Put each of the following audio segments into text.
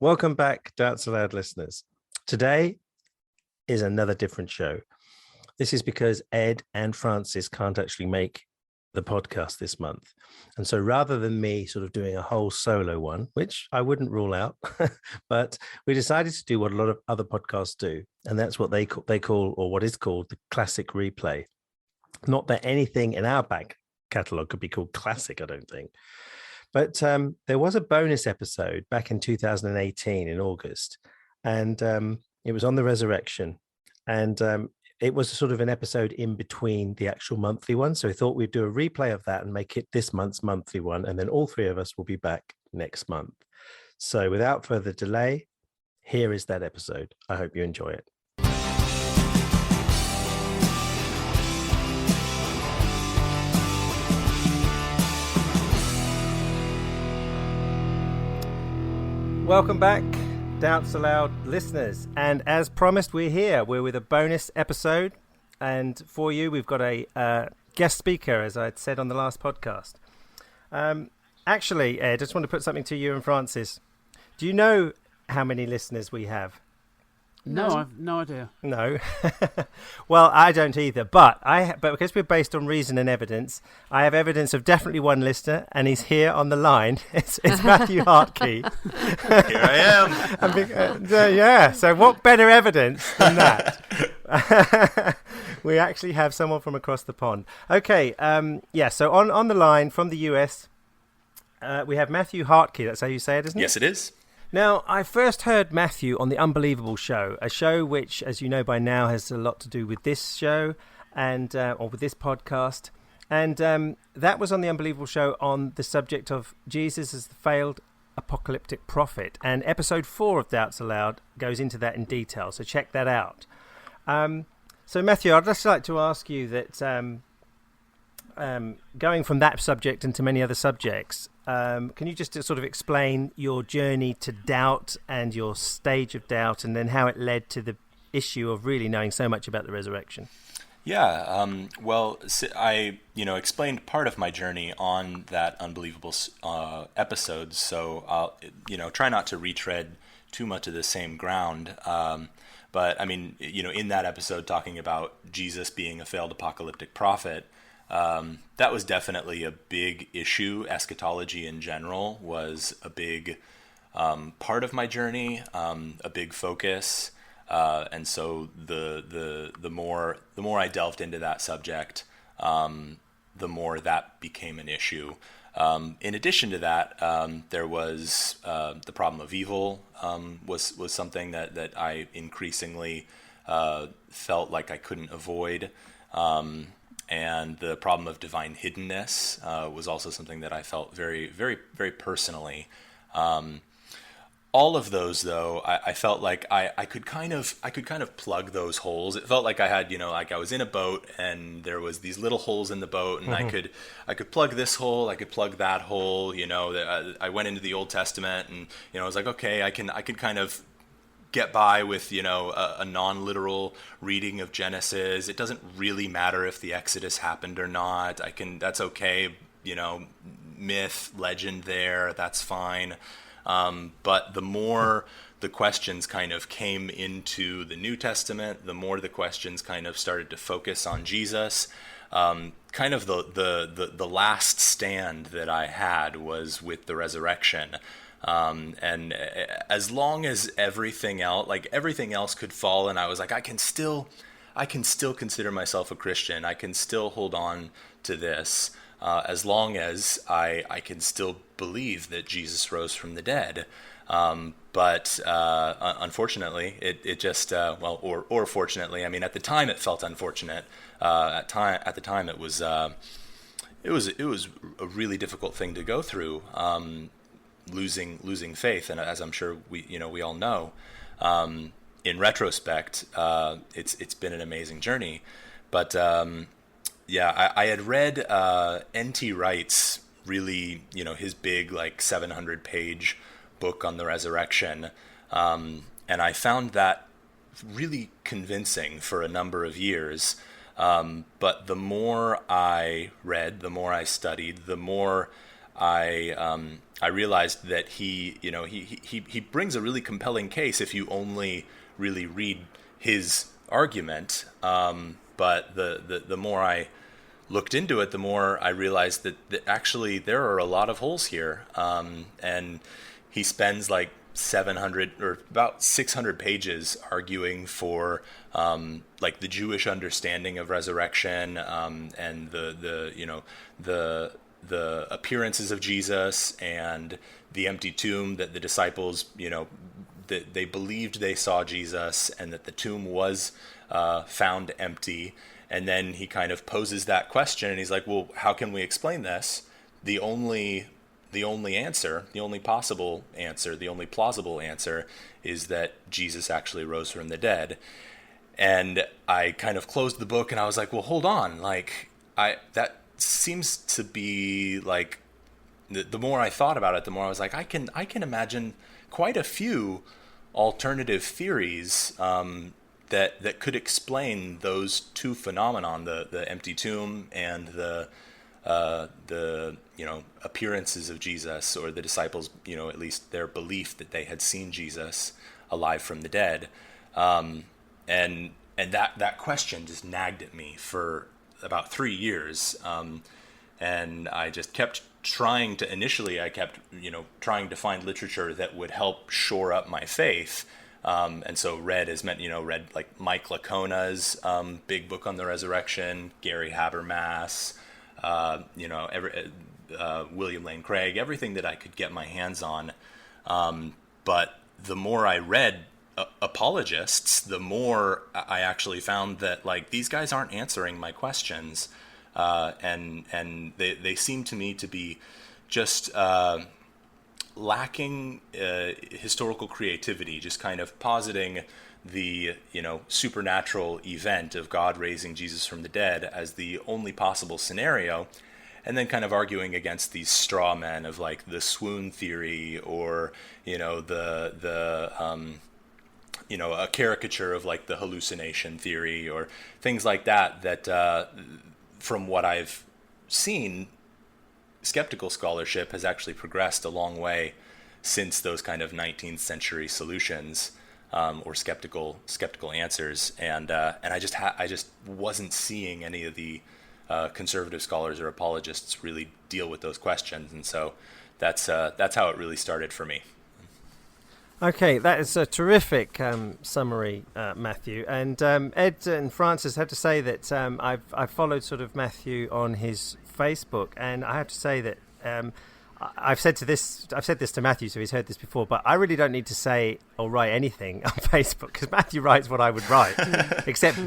Welcome back, Doubts Aloud listeners. Today is another different show. This is because Ed and Francis can't actually make the podcast this month. And so rather than me sort of doing a whole solo one, which I wouldn't rule out, but we decided to do what a lot of other podcasts do. And that's what they call, or what is called, the classic replay. Not that anything in our back catalogue could be called classic, I don't think. But there was a bonus episode back in 2018 in August, and it was on the resurrection. And it was sort of an episode in between the actual monthly one. So we thought we'd do a replay of that and make it this month's monthly one. And then all three of us will be back next month. So without further delay, here is that episode. I hope you enjoy it. Welcome back, Doubts Aloud listeners. And as promised, we're here. We're with a bonus episode. And for you, we've got a guest speaker, as I had said on the last podcast. Actually, Ed, I just want to put something to you and Francis. Do you know how many listeners we have? No, I've no idea. No. Well, I don't either. But because we're based on reason and evidence, I have evidence of definitely one listener, and he's here on the line. It's Mathew Hartke. Here I am. Yeah. So what better evidence than that? We actually have someone from across the pond. Okay. So on the line from the US, we have Mathew Hartke. That's how you say it, isn't it? Yes, it is. Now, I first heard Mathew on The Unbelievable Show, a show which, as you know by now, has a lot to do with this show and or with this podcast. And that was on The Unbelievable Show on the subject of Jesus as the failed apocalyptic prophet. And episode 4 of Doubts Aloud goes into that in detail, so check that out. So, Mathew, I'd just like to ask you that going from that subject into many other subjects, can you just sort of explain your journey to doubt and your stage of doubt, and then how it led to the issue of really knowing so much about the resurrection? Yeah. I explained part of my journey on that Unbelievable episode, so I'll try not to retread too much of the same ground. But I mean, in that episode, talking about Jesus being a failed apocalyptic prophet. That was definitely a big issue. Eschatology in general was a big part of my journey, a big focus, and so the more I delved into that subject, the more that became an issue. In addition to that, there was the problem of evil was something that I increasingly felt like I couldn't avoid. And the problem of divine hiddenness was also something that I felt very, very, very personally. All of those, though, I felt like I could kind of plug those holes. It felt like I had, like I was in a boat and there was these little holes in the boat, and I could plug this hole, I could plug that hole. I went into the Old Testament, and I was like, okay, I can kind of get by with a non-literal reading of Genesis. It doesn't really matter if the Exodus happened or not. That's okay, myth, legend there, that's fine. But the more the questions kind of came into the New Testament, the more the questions kind of started to focus on Jesus. Kind of the last stand that I had was with the resurrection. And as long as everything else could fall, and I was like, I can still consider myself a Christian. I can still hold on to this, as long as I can still believe that Jesus rose from the dead. But unfortunately, it just or fortunately, I mean, at the time it felt unfortunate. At the time it was a really difficult thing to go through. Losing faith, and as I'm sure we all know, in retrospect, it's been an amazing journey. But I had read N.T. Wright's really his big 700-page book on the resurrection, and I found that really convincing for a number of years. But the more I read, the more I studied, the more I realized that he brings a really compelling case if you only really read his argument. But the more I looked into it, the more I realized that actually there are a lot of holes here. And he spends like 700 or about 600 pages arguing for like the Jewish understanding of resurrection, and the appearances of Jesus and the empty tomb, that the disciples, that they believed they saw Jesus and that the tomb was found empty. And then he kind of poses that question, and he's like, well, how can we explain this? The only answer, the only possible answer, the only plausible answer is that Jesus actually rose from the dead. And I kind of closed the book and I was like, well, hold on. Like, that seems to be like, the more I thought about it, the more I was like, I can imagine quite a few alternative theories that could explain those two phenomenon, the empty tomb and the appearances of Jesus, or the disciples, at least their belief that they had seen Jesus alive from the dead. And that question just nagged at me for about 3 years. And I just kept trying to find literature that would help shore up my faith. And so read like Mike Lacona's big book on the resurrection, Gary Habermas, William Lane Craig, everything that I could get my hands on. But the more I read apologists, the more I actually found that like these guys aren't answering my questions, and they seem to me to be just lacking historical creativity, just kind of positing the supernatural event of God raising Jesus from the dead as the only possible scenario, and then kind of arguing against these straw men of like the swoon theory, or a caricature of like the hallucination theory, or things like that from what I've seen, skeptical scholarship has actually progressed a long way since those kind of 19th century solutions, or skeptical answers, and I just wasn't seeing any of the conservative scholars or apologists really deal with those questions, and so that's how it really started for me. Okay, that is a terrific summary, Matthew. And Ed and Francis have to say that I've followed sort of Matthew on his Facebook, and I have to say that I've said this to Matthew, so he's heard this before, but I really don't need to say or write anything on Facebook, because Matthew writes what I would write, except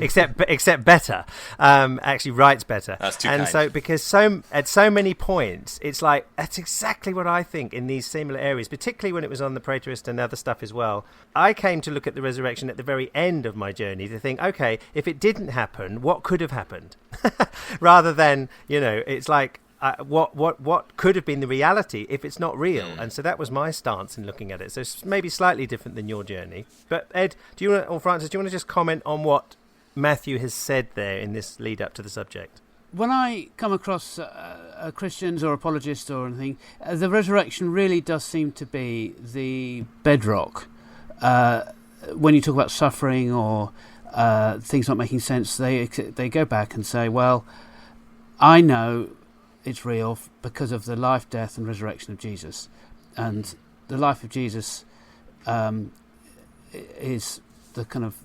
better. Actually writes better. That's too kind. And so because at so many points, it's like that's exactly what I think in these similar areas, particularly when it was on the preterist and other stuff as well. I came to look at the resurrection at the very end of my journey to think, okay, if it didn't happen, what could have happened? Rather than, it's like, what could have been the reality if it's not real? And so that was my stance in looking at it. So it's maybe slightly different than your journey. But Ed, or Francis, do you want to just comment on what Matthew has said there in this lead up to the subject? When I come across Christians or apologists or anything, the resurrection really does seem to be the bedrock. When you talk about suffering or things not making sense, they go back and say, well, I know it's real because of the life, death and resurrection of Jesus. And the life of Jesus is the kind of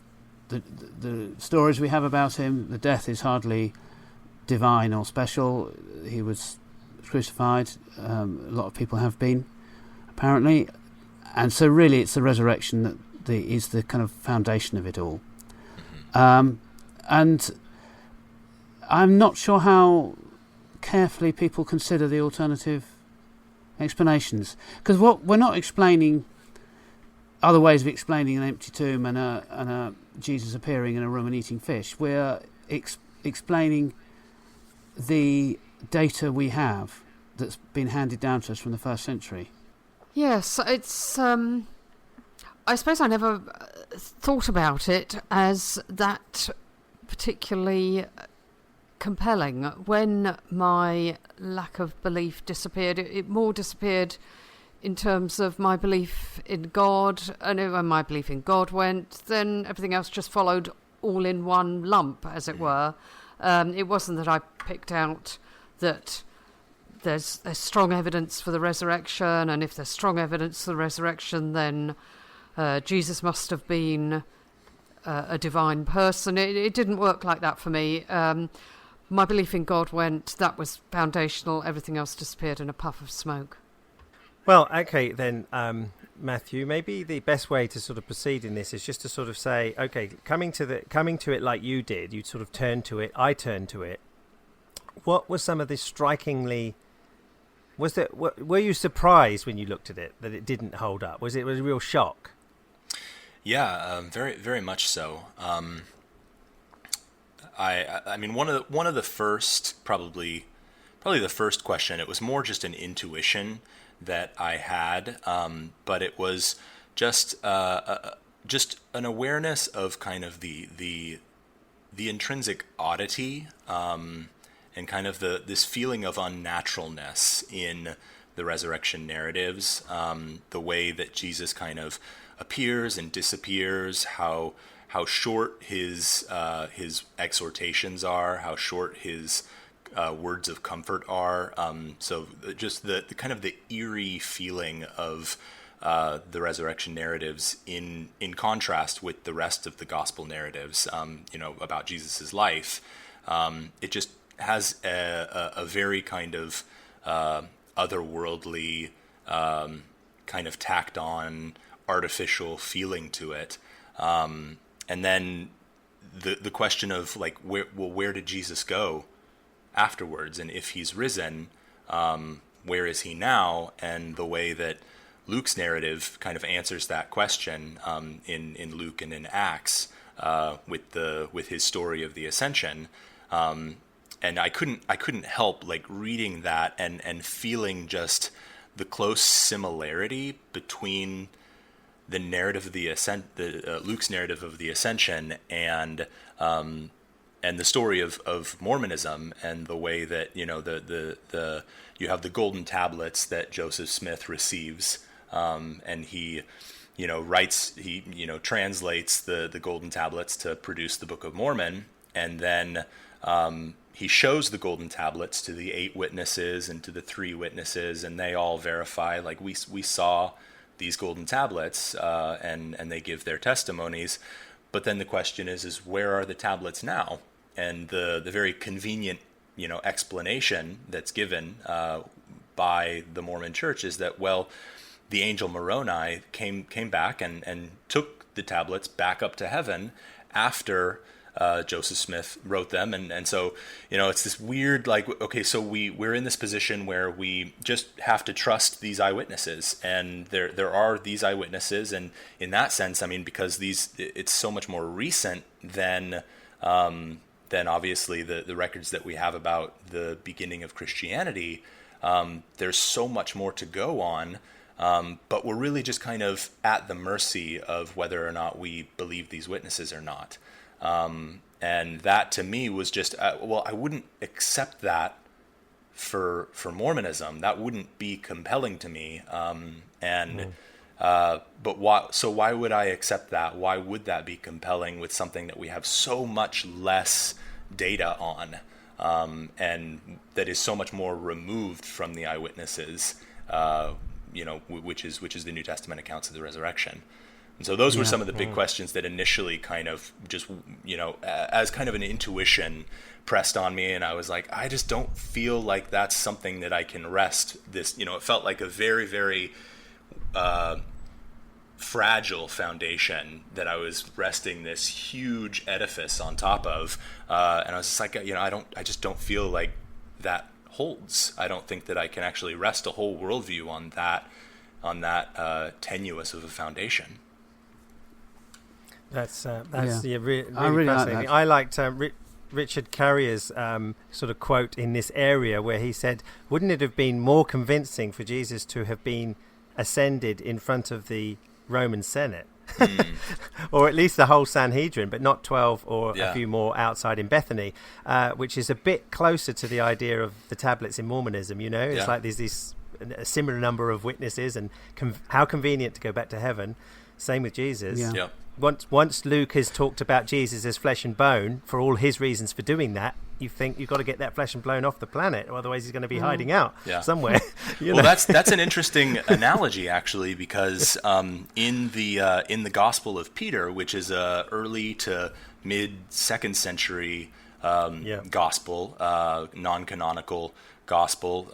the stories we have about him. The death is hardly divine or special. He was crucified. A lot of people have been, apparently. And so really it's the resurrection that is the kind of foundation of it all. And I'm not sure how carefully people consider the alternative explanations, because what we're not explaining other ways of explaining an empty tomb and a Jesus appearing in a room and eating fish. We're explaining the data we have that's been handed down to us from the first century. Yes, it's I suppose I never thought about it as that particularly compelling. When my lack of belief disappeared, it more disappeared in terms of my belief in God, and when my belief in God went, then everything else just followed all in one lump, as it were. It wasn't that I picked out that there's strong evidence for the resurrection, and if there's strong evidence for the resurrection, then Jesus must have been a divine person. It didn't work like that for me. My belief in God went, that was foundational, everything else disappeared in a puff of smoke. Well, okay, then, Matthew, maybe the best way to sort of proceed in this is just to sort of say, okay, coming to it like you did, you sort of turned to it, I turned to it. What was some of this strikingly? Were you surprised when you looked at it that it didn't hold up? Was it a real shock? Yeah, very, very much so. I mean, one of the first, probably the first question, it was more just an intuition that I had, but it was just an awareness of kind of the intrinsic oddity, and kind of this feeling of unnaturalness in the resurrection narratives, the way that Jesus kind of appears and disappears, how short his exhortations are, how short his words of comfort are. So just the kind of the eerie feeling of the resurrection narratives in contrast with the rest of the gospel narratives, about Jesus's life. It just has a very kind of otherworldly, kind of tacked on artificial feeling to it. And then the question of like, where did Jesus go afterwards? And if he's risen, where is he now? And the way that Luke's narrative kind of answers that question, in Luke and in Acts, with his story of the ascension. And I couldn't help like reading that and feeling just the close similarity between the narrative of the Luke's narrative of the ascension and the story of Mormonism, and the way that you have the golden tablets that Joseph Smith receives, and he translates the golden tablets to produce the Book of Mormon, and then he shows the golden tablets to the 8 witnesses and to the 3 witnesses, and they all verify, like, we saw these golden tablets, and they give their testimonies. But then the question is where are the tablets now? And the very convenient, explanation that's given by the Mormon Church is that, well, the angel Moroni came back and took the tablets back up to heaven after Joseph Smith wrote them, and so it's this weird, like, okay, so we're in this position where we just have to trust these eyewitnesses, and there are these eyewitnesses, and in that sense, I mean, because it's so much more recent than obviously the records that we have about the beginning of Christianity. There's so much more to go on, but we're really just kind of at the mercy of whether or not we believe these witnesses or not. And that to me was just, I wouldn't accept that for Mormonism. That wouldn't be compelling to me. But why would I accept that? Why would that be compelling with something that we have so much less data on, and that is so much more removed from the eyewitnesses, which is the New Testament accounts of the resurrection. And so those were some of the big questions that initially kind of just, as kind of an intuition pressed on me. And I was like, I just don't feel like that's something that I can rest this, it felt like a very, very fragile foundation that I was resting this huge edifice on top of. And I was just like, I just don't feel like that holds. I don't think that I can actually rest a whole worldview on that tenuous of a foundation. That's I really really fascinating. like that. I liked Richard Carrier's sort of quote in this area where he said, wouldn't it have been more convincing for Jesus to have been ascended in front of the Roman Senate? or at least the whole Sanhedrin, but not 12 or Yeah. a few more outside in Bethany, which is a bit closer to the idea of the tablets in Mormonism. You know, it's Yeah. like there's a similar number of witnesses, and how convenient to go back to heaven. Same with Jesus. Yeah. Yeah. Once Luke has talked about Jesus as flesh and bone for all his reasons for doing that, you think you've got to get that flesh and bone off the planet, or otherwise he's going to be hiding out somewhere. Well, that's an interesting analogy, actually, because in the Gospel of Peter, which is a early to mid 2nd century gospel, non-canonical gospel,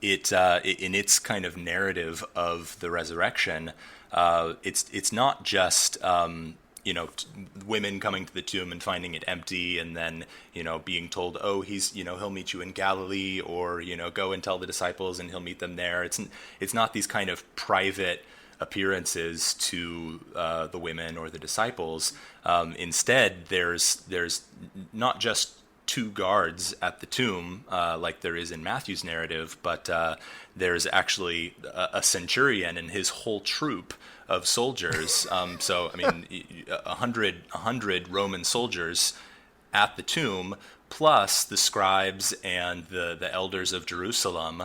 it in its kind of narrative of the resurrection, it's not just women coming to the tomb and finding it empty, and then being told, oh, he'll meet you in Galilee, or go and tell the disciples and he'll meet them there. It's not these kind of private appearances to the women or the disciples. Instead, there's not just 2 guards at the tomb like there is in Matthew's narrative, but there's actually a centurion and his whole troop of soldiers. So, I mean, 100 Roman soldiers at the tomb, plus the scribes and the elders of Jerusalem.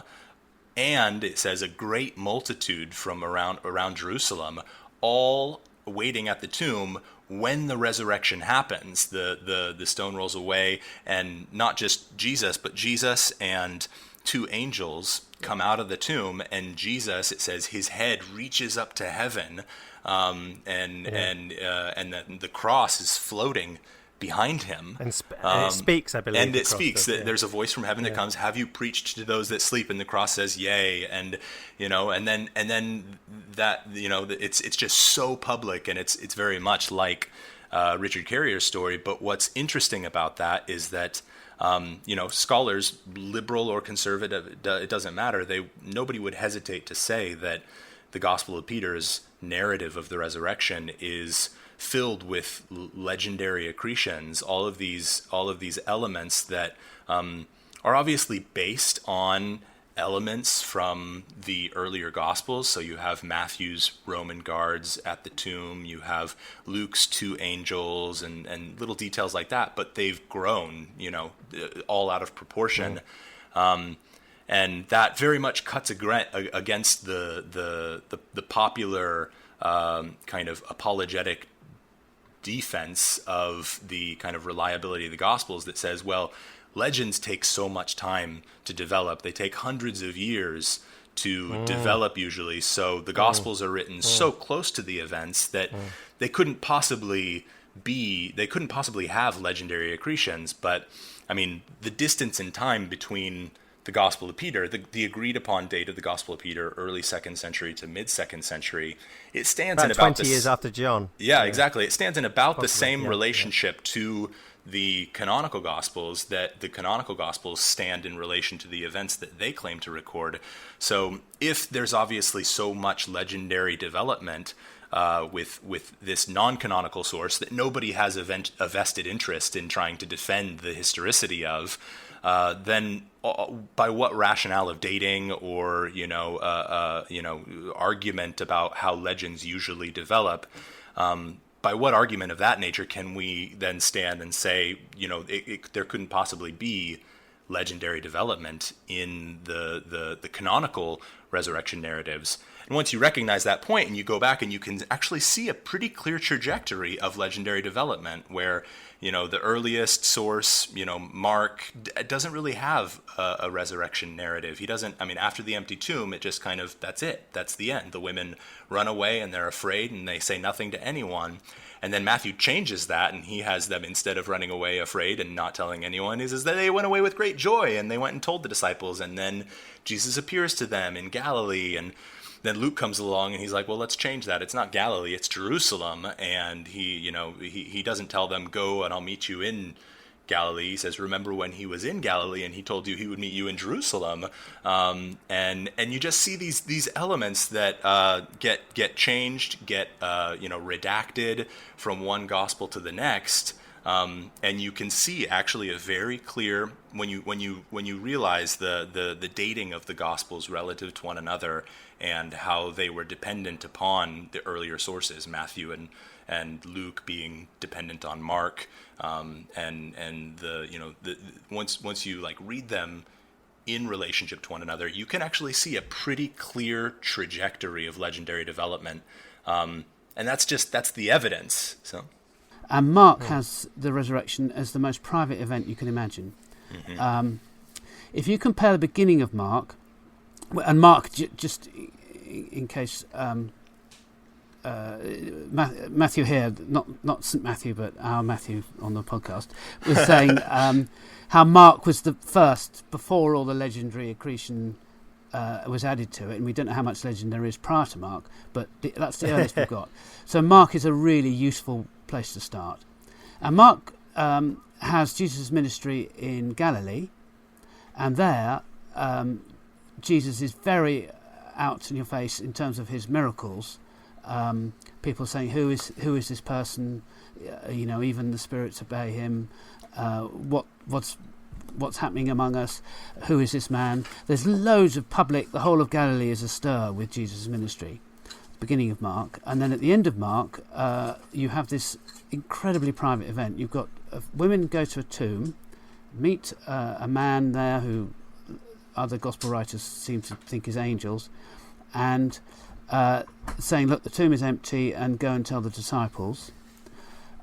And it says a great multitude from around Jerusalem, all waiting at the tomb when the resurrection happens. The stone rolls away, and not just Jesus, but Jesus and 2 angels come out of the tomb, and Jesus, it says, his head reaches up to heaven, and the cross is floating behind him, and it speaks, I believe. And it speaks that there's a voice from heaven that comes, have you preached to those that sleep? And the cross says, yea. And and then that it's just so public, and it's very much like Richard Carrier's story. But what's interesting about that is that scholars, liberal or conservative, it doesn't matter. Nobody would hesitate to say that the Gospel of Peter's narrative of the resurrection is filled with legendary accretions, all of these elements that are obviously based on elements from the earlier Gospels. So you have Matthew's Roman guards at the tomb, you have Luke's 2 angels, and little details like that, but they've grown, all out of proportion. And that very much cuts against the popular kind of apologetic defense of the kind of reliability of the Gospels that says, well, legends take so much time to develop. They take hundreds of years to develop usually. So the Gospels are written so close to the events that they couldn't possibly have legendary accretions. But I mean, the distance in time between the Gospel of Peter, the agreed upon date of the Gospel of Peter, early 2nd century to mid 2nd century, it stands in about 20 years after John. Yeah, exactly. It stands in about the same relationship to the canonical Gospels, that the canonical Gospels stand in relation to the events that they claim to record. So if there's obviously so much legendary development with this non-canonical source that nobody has a vested interest in trying to defend the historicity of, then by what rationale of dating or argument about how legends usually develop, by what argument of that nature can we then stand and say there couldn't possibly be legendary development in the canonical resurrection narratives? And once you recognize that point and you go back and you can actually see a pretty clear trajectory of legendary development where, the earliest source, Mark, doesn't really have a resurrection narrative. He doesn't, after the empty tomb, it just kind of, that's it. That's the end. The women run away and they're afraid and they say nothing to anyone. And then Matthew changes that, and he has them, instead of running away afraid and not telling anyone, is that they went away with great joy and they went and told the disciples, and then Jesus appears to them in Galilee. And then Luke comes along and he's like, well, let's change that. It's not Galilee, it's Jerusalem. And he doesn't tell them, go and I'll meet you in Galilee. He says, remember when he was in Galilee and he told you he would meet you in Jerusalem. And you just see these elements that get changed, get redacted from one gospel to the next. And you can see actually a very clear, when you realize the dating of the Gospels relative to one another and how they were dependent upon the earlier sources, Matthew and Luke being dependent on Mark, and once you like read them in relationship to one another, you can actually see a pretty clear trajectory of legendary development, and that's the evidence. So. And Mark has the resurrection as the most private event you can imagine. Mm-hmm. If you compare the beginning of Mark, and Mark, just in case Matthew here, not St. Matthew, but our Matthew on the podcast, was saying how Mark was the first before all the legendary accretion was added to it, and we don't know how much legend there is prior to Mark, but that's the earliest we've got. So Mark is a really useful place to start. And Mark has Jesus' ministry in Galilee, and there Jesus is very out in your face in terms of his miracles. People saying, who is this person? Even the spirits obey him. What's happening among us? Who is this man? There's loads of public. The whole of Galilee is astir with Jesus' ministry. Beginning of Mark, and then at the end of Mark, you have this incredibly private event. You've got women go to a tomb, meet a man there who other gospel writers seem to think is angels, and saying, "Look, the tomb is empty, and go and tell the disciples."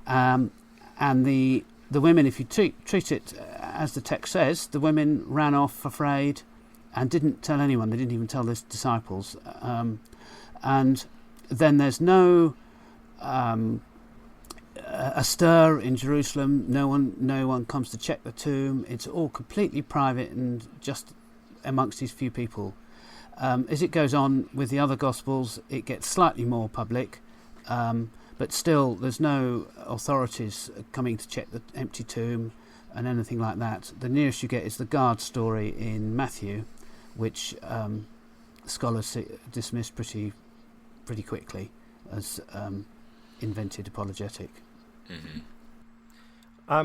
And the women, if you treat it as the text says, the women ran off afraid and didn't tell anyone. They didn't even tell the disciples. And then there's no a stir in Jerusalem. No one comes to check the tomb. It's all completely private and just amongst these few people. As it goes on with the other Gospels, it gets slightly more public, but still there's no authorities coming to check the empty tomb and anything like that. The nearest you get is the guard story in Matthew, which scholars dismiss pretty quickly as invented apologetic. Mm-hmm.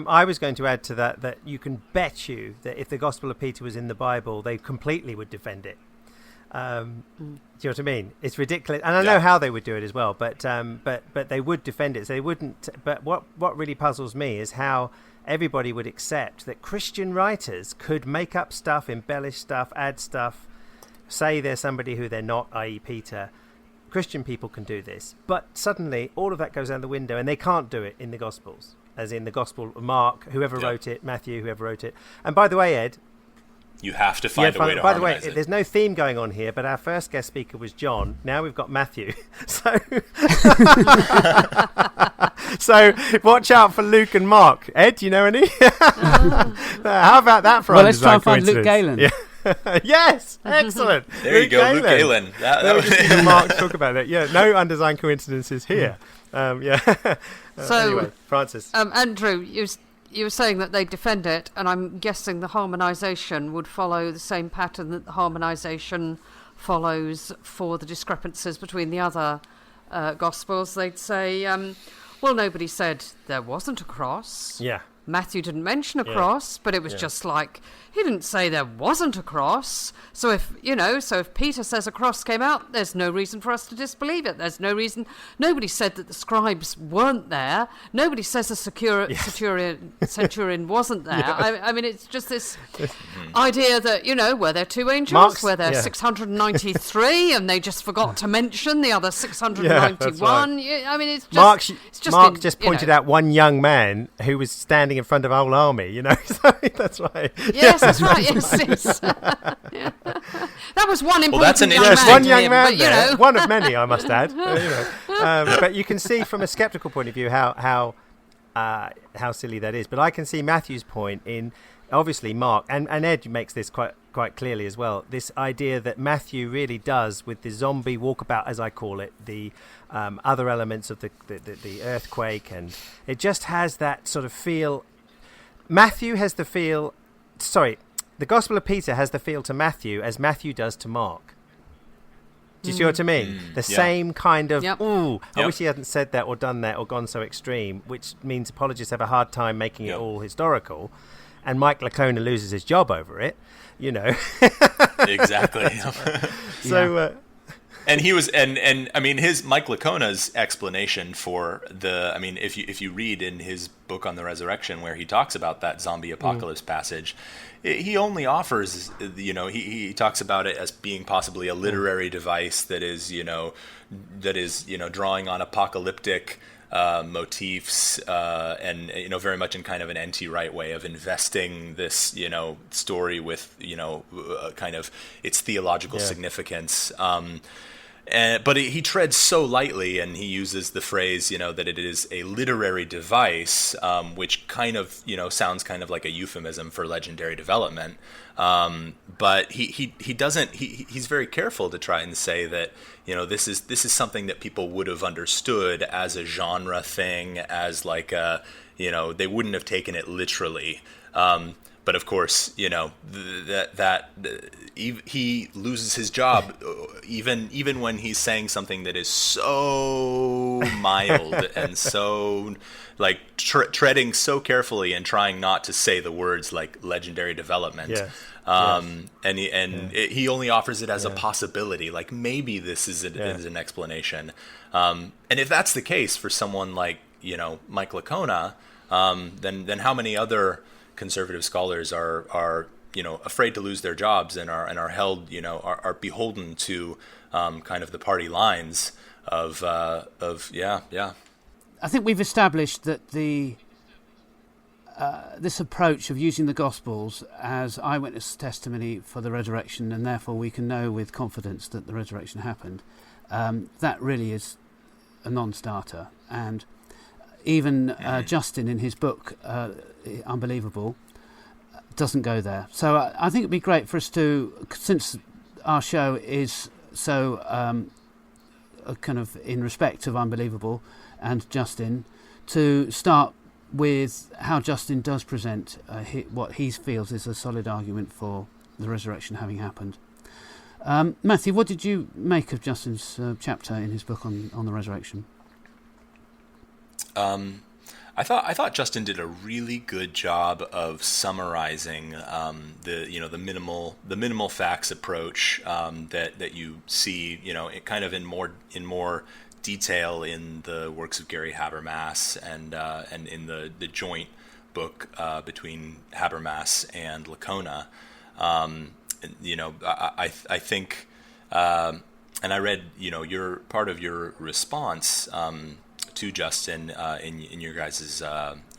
I was going to add to that you can bet you that if the Gospel of Peter was in the Bible, they completely would defend it. Do you know what I mean? It's ridiculous, and I know how they would do it as well. But they would defend it. So they wouldn't. But what really puzzles me is how everybody would accept that Christian writers could make up stuff, embellish stuff, add stuff, say they're somebody who they're not, i.e. Peter. Christian people can do this, but suddenly all of that goes out the window, and they can't do it in the Gospels, as in the Gospel of Mark, whoever wrote it, Matthew, whoever wrote it. And by the way, Ed, you have to find a way to by the harmonize way, it. There's no theme going on here, but our first guest speaker was John. Now we've got Matthew. So watch out for Luke and Mark. Ed, do you know any? How about that for let's try and find Luke Galen. Yeah. Yes, excellent. There you go, Luke Galen. That was just Mark talk about it. Yeah, no undesigned coincidences here. Anyway, Francis. Andrew, you were saying that they defend it, and I'm guessing the harmonization would follow the same pattern that the harmonization follows for the discrepancies between the other Gospels. They'd say, well, nobody said there wasn't a cross. Yeah. Matthew didn't mention a cross, but it was just like, he didn't say there wasn't a cross. So if Peter says a cross came out, there's no reason for us to disbelieve it. There's no reason. Nobody said that the scribes weren't there. Nobody says the centurion wasn't there. Yeah. I mean, it's just this idea that, were there two angels? Were there 693 and they just forgot to mention the other 691? Right. I mean, it's just... Mark just pointed out one young man who was standing in front of a whole army, So that's right. Yes, that's right. Yes. That was one important that's an young man. One young man but, there. One of many, I must add. But you can see from a skeptical point of view how silly that is. But I can see Matthew's point in, obviously, Mark, and Ed makes this quite clearly as well, this idea that Matthew really does, with the zombie walkabout, as I call it, the other elements of the earthquake, and it just has that sort of feel. Matthew has the feel... Sorry, the Gospel of Peter has the feel to Matthew as Matthew does to Mark. Do you see what I mean? The same kind of, I Yep. wish he hadn't said that or done that or gone so extreme, which means apologists have a hard time making it all historical. And Mike Lacona loses his job over it, you know. Exactly. So... And he was, and I mean, Mike Lacona's explanation for if you read in his book on the resurrection where he talks about that zombie apocalypse passage, he only offers, he talks about it as being possibly a literary device that is drawing on apocalyptic motifs, and very much in kind of an anti-right way of investing this story with kind of its theological significance. But he treads so lightly, and he uses the phrase, that it is a literary device, which kind of, sounds kind of like a euphemism for legendary development. But he doesn't. He's very careful to try and say that, this is something that people would have understood as a genre thing, as like a, they wouldn't have taken it literally. But of course, he loses his job even when he's saying something that is so mild and so like treading so carefully and trying not to say the words like legendary development. He only offers it as a possibility, like maybe this is an explanation. And if that's the case for someone like Mike Lacona, then how many other conservative scholars are afraid to lose their jobs and are held are beholden to kind of the party lines of I think we've established that this approach of using the Gospels as eyewitness testimony for the resurrection, and therefore we can know with confidence that the resurrection happened, that really is a non-starter. And even Justin in his book Unbelievable doesn't go there. So I think it'd be great for us to, since our show is so kind of in respect of Unbelievable and Justin, to start with how Justin does present what he feels is a solid argument for the resurrection having happened. Matthew, what did you make of Justin's chapter in his book on the resurrection? I thought Justin did a really good job of summarizing the minimal facts approach that you see kind of in more detail in the works of Gary Habermas and in the joint book between Habermas and Lacona. I think, and I read your part of your response to Justin in your guys'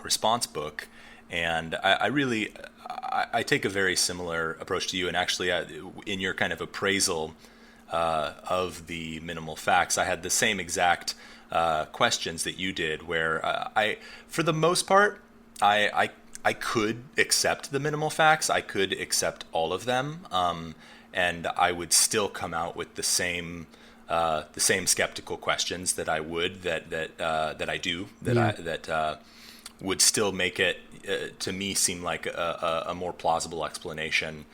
response book, and I take a very similar approach to you. And actually, in your kind of appraisal of the minimal facts, I had the same exact questions that you did, where for the most part, I could accept the minimal facts. I could accept all of them, and I would still come out with the same skeptical questions that I would that I do that would still make it to me seem like a more plausible explanation.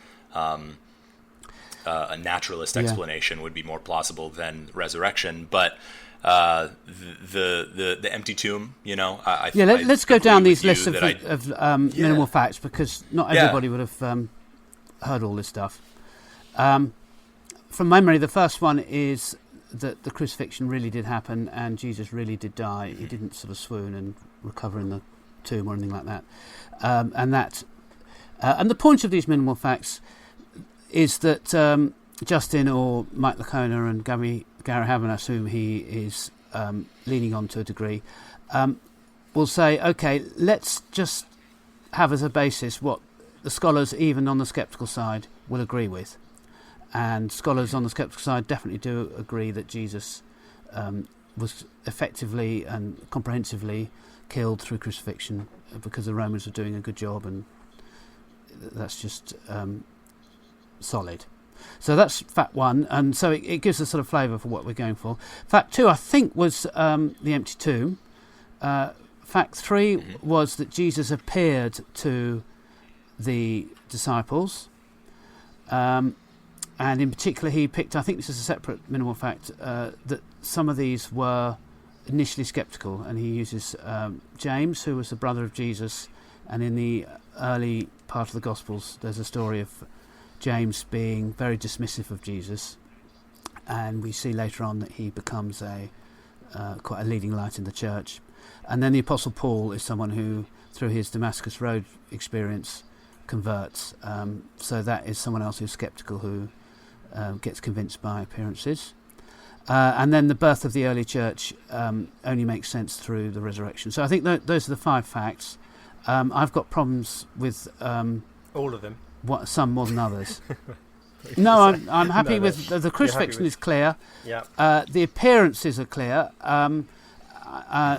A naturalist explanation would be more plausible than resurrection, but the empty tomb, let's go down these lists of minimal facts, because not everybody would have heard all this stuff. From memory, the first one is that the crucifixion really did happen and Jesus really did die. He didn't sort of swoon and recover in the tomb or anything like that. And the point of these minimal facts is that Justin or Mike Lacona and Gary Habermas, whom he is leaning on to a degree, will say, okay, let's just have as a basis what the scholars, even on the sceptical side, will agree with. And scholars on the sceptical side definitely do agree that Jesus was effectively and comprehensively killed through crucifixion because the Romans were doing a good job, and that's just solid. So that's fact one, and so it gives a sort of flavour for what we're going for. Fact two, I think, was the empty tomb. Fact three was that Jesus appeared to the disciples. and in particular he picked, I think this is a separate minimal fact, that some of these were initially sceptical, and he uses James, who was the brother of Jesus, and in the early part of the Gospels there's a story of James being very dismissive of Jesus, and we see later on that he becomes quite a leading light in the church. And then the Apostle Paul is someone who, through his Damascus Road experience, converts. So that is someone else who's sceptical, who gets convinced by appearances. And then the birth of the early church only makes sense through the resurrection. So I think those are the 5 facts. I've got problems with all of them. Some more than others. No, I'm happy No, with the crucifixion is clear. Yeah. The appearances are clear.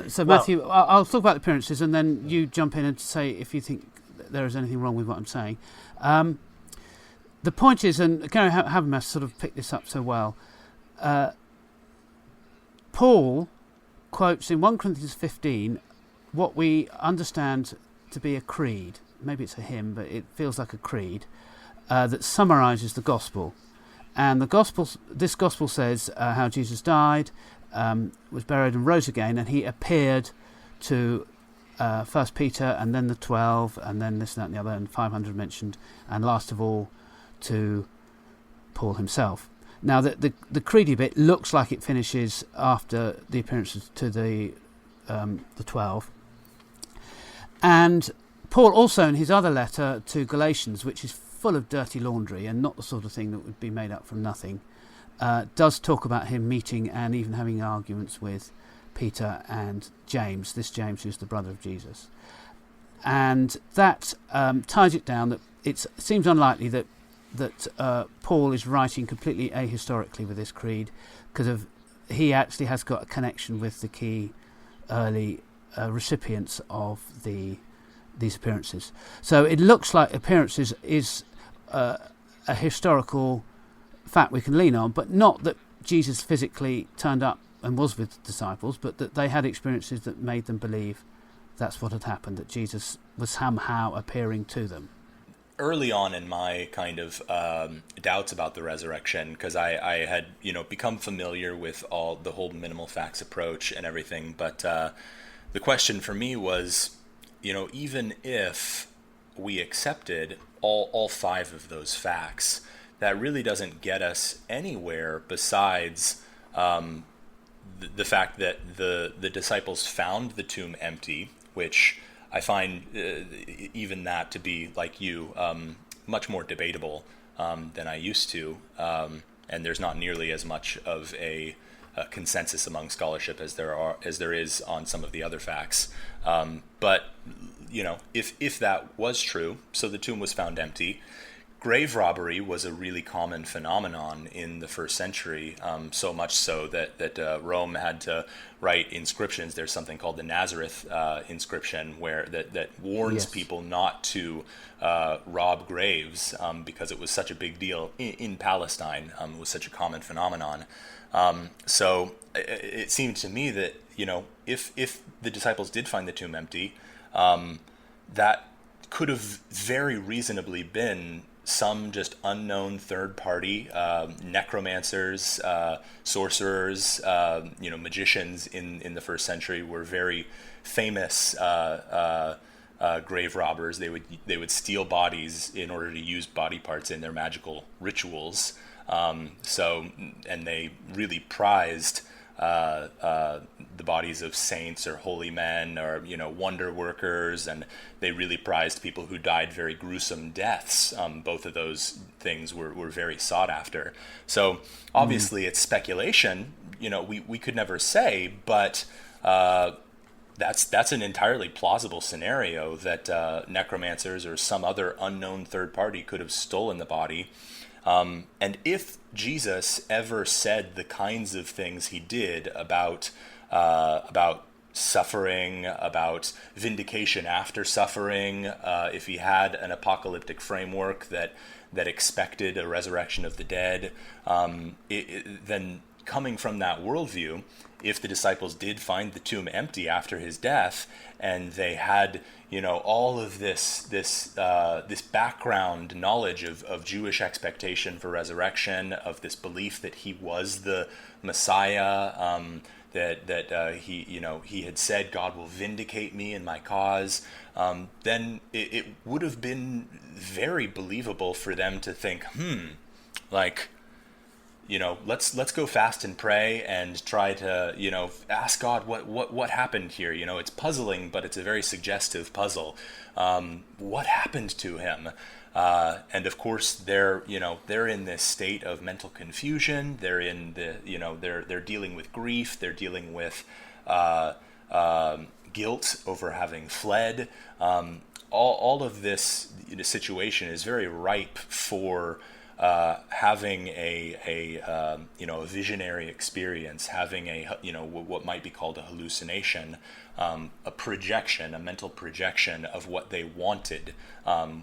So Matthew, I'll talk about the appearances, and then you jump in and say if you think there is anything wrong with what I'm saying. The point is, and Gary Habermas sort of picked this up so well, Paul quotes in 1 Corinthians 15 what we understand to be a creed. Maybe it's a hymn, but it feels like a creed that summarises the gospel. And this gospel says how Jesus died, was buried and rose again, and he appeared to first Peter, and then the 12, and then this, that, and the other, and 500 mentioned, and last of all to Paul himself. Now, the creedy bit looks like it finishes after the appearances to the 12. And Paul also, in his other letter to Galatians, which is full of dirty laundry and not the sort of thing that would be made up from nothing, does talk about him meeting and even having arguments with Peter and James, this James who's the brother of Jesus. And that ties it down that it seems unlikely that Paul is writing completely ahistorically with this creed, because he actually has got a connection with the key early recipients of these appearances. So it looks like appearances is a historical fact we can lean on, but not that Jesus physically turned up and was with disciples, but that they had experiences that made them believe that's what had happened, that Jesus was somehow appearing to them. Early on in my kind of doubts about the resurrection, because I had become familiar with the whole minimal facts approach and everything, but the question for me was, even if we accepted all 5 of those facts, that really doesn't get us anywhere besides the fact that the disciples found the tomb empty, which I find even that to be, like you, much more debatable than I used to, and there's not nearly as much of a consensus among scholarship as there is on some of the other facts. But if that was true, so the tomb was found empty. Grave robbery was a really common phenomenon in the first century, so much so that Rome had to write inscriptions. There's something called the Nazareth inscription where that warns people not to rob graves because it was such a big deal in Palestine. It was such a common phenomenon. So it seemed to me that if the disciples did find the tomb empty, that could have very reasonably been some just unknown third party necromancers, sorcerers, magicians in the first century were very famous grave robbers. They would steal bodies in order to use body parts in their magical rituals. And they really prized the bodies of saints or holy men or wonder workers, and they really prized people who died very gruesome deaths. Both of those things were very sought after. So obviously it's speculation. We could never say, but that's an entirely plausible scenario that necromancers or some other unknown third party could have stolen the body. And if Jesus ever said the kinds of things he did about suffering, about vindication after suffering, if he had an apocalyptic framework that expected a resurrection of the dead, then coming from that worldview, if the disciples did find the tomb empty after his death, and they had, all of this background knowledge of Jewish expectation for resurrection, of this belief that he was the Messiah, that he had said, God will vindicate me in my cause, then it would have been very believable for them to think, let's go fast and pray and try to, ask God what happened here. It's puzzling, but it's a very suggestive puzzle. What happened to him? And of course, they're in this state of mental confusion. They're in they're dealing with grief. They're dealing with guilt over having fled. All of this situation is very ripe for having a visionary experience, having what might be called a hallucination, a projection, a mental projection of what they wanted,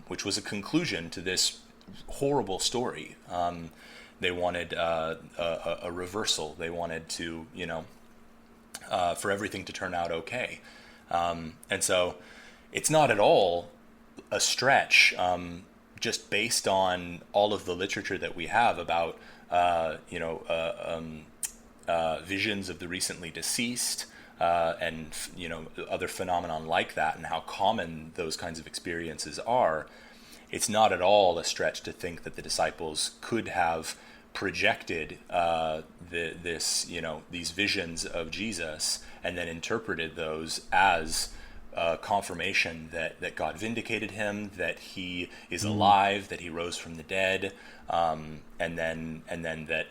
which was a conclusion to this horrible story. They wanted a reversal. They wanted to, for everything to turn out okay. And so it's not at all a stretch, just based on all of the literature that we have about, visions of the recently deceased, and other phenomenon like that, and how common those kinds of experiences are. It's not at all a stretch to think that the disciples could have projected these visions of Jesus and then interpreted those as confirmation that God vindicated him, that he is alive, that he rose from the dead, and then that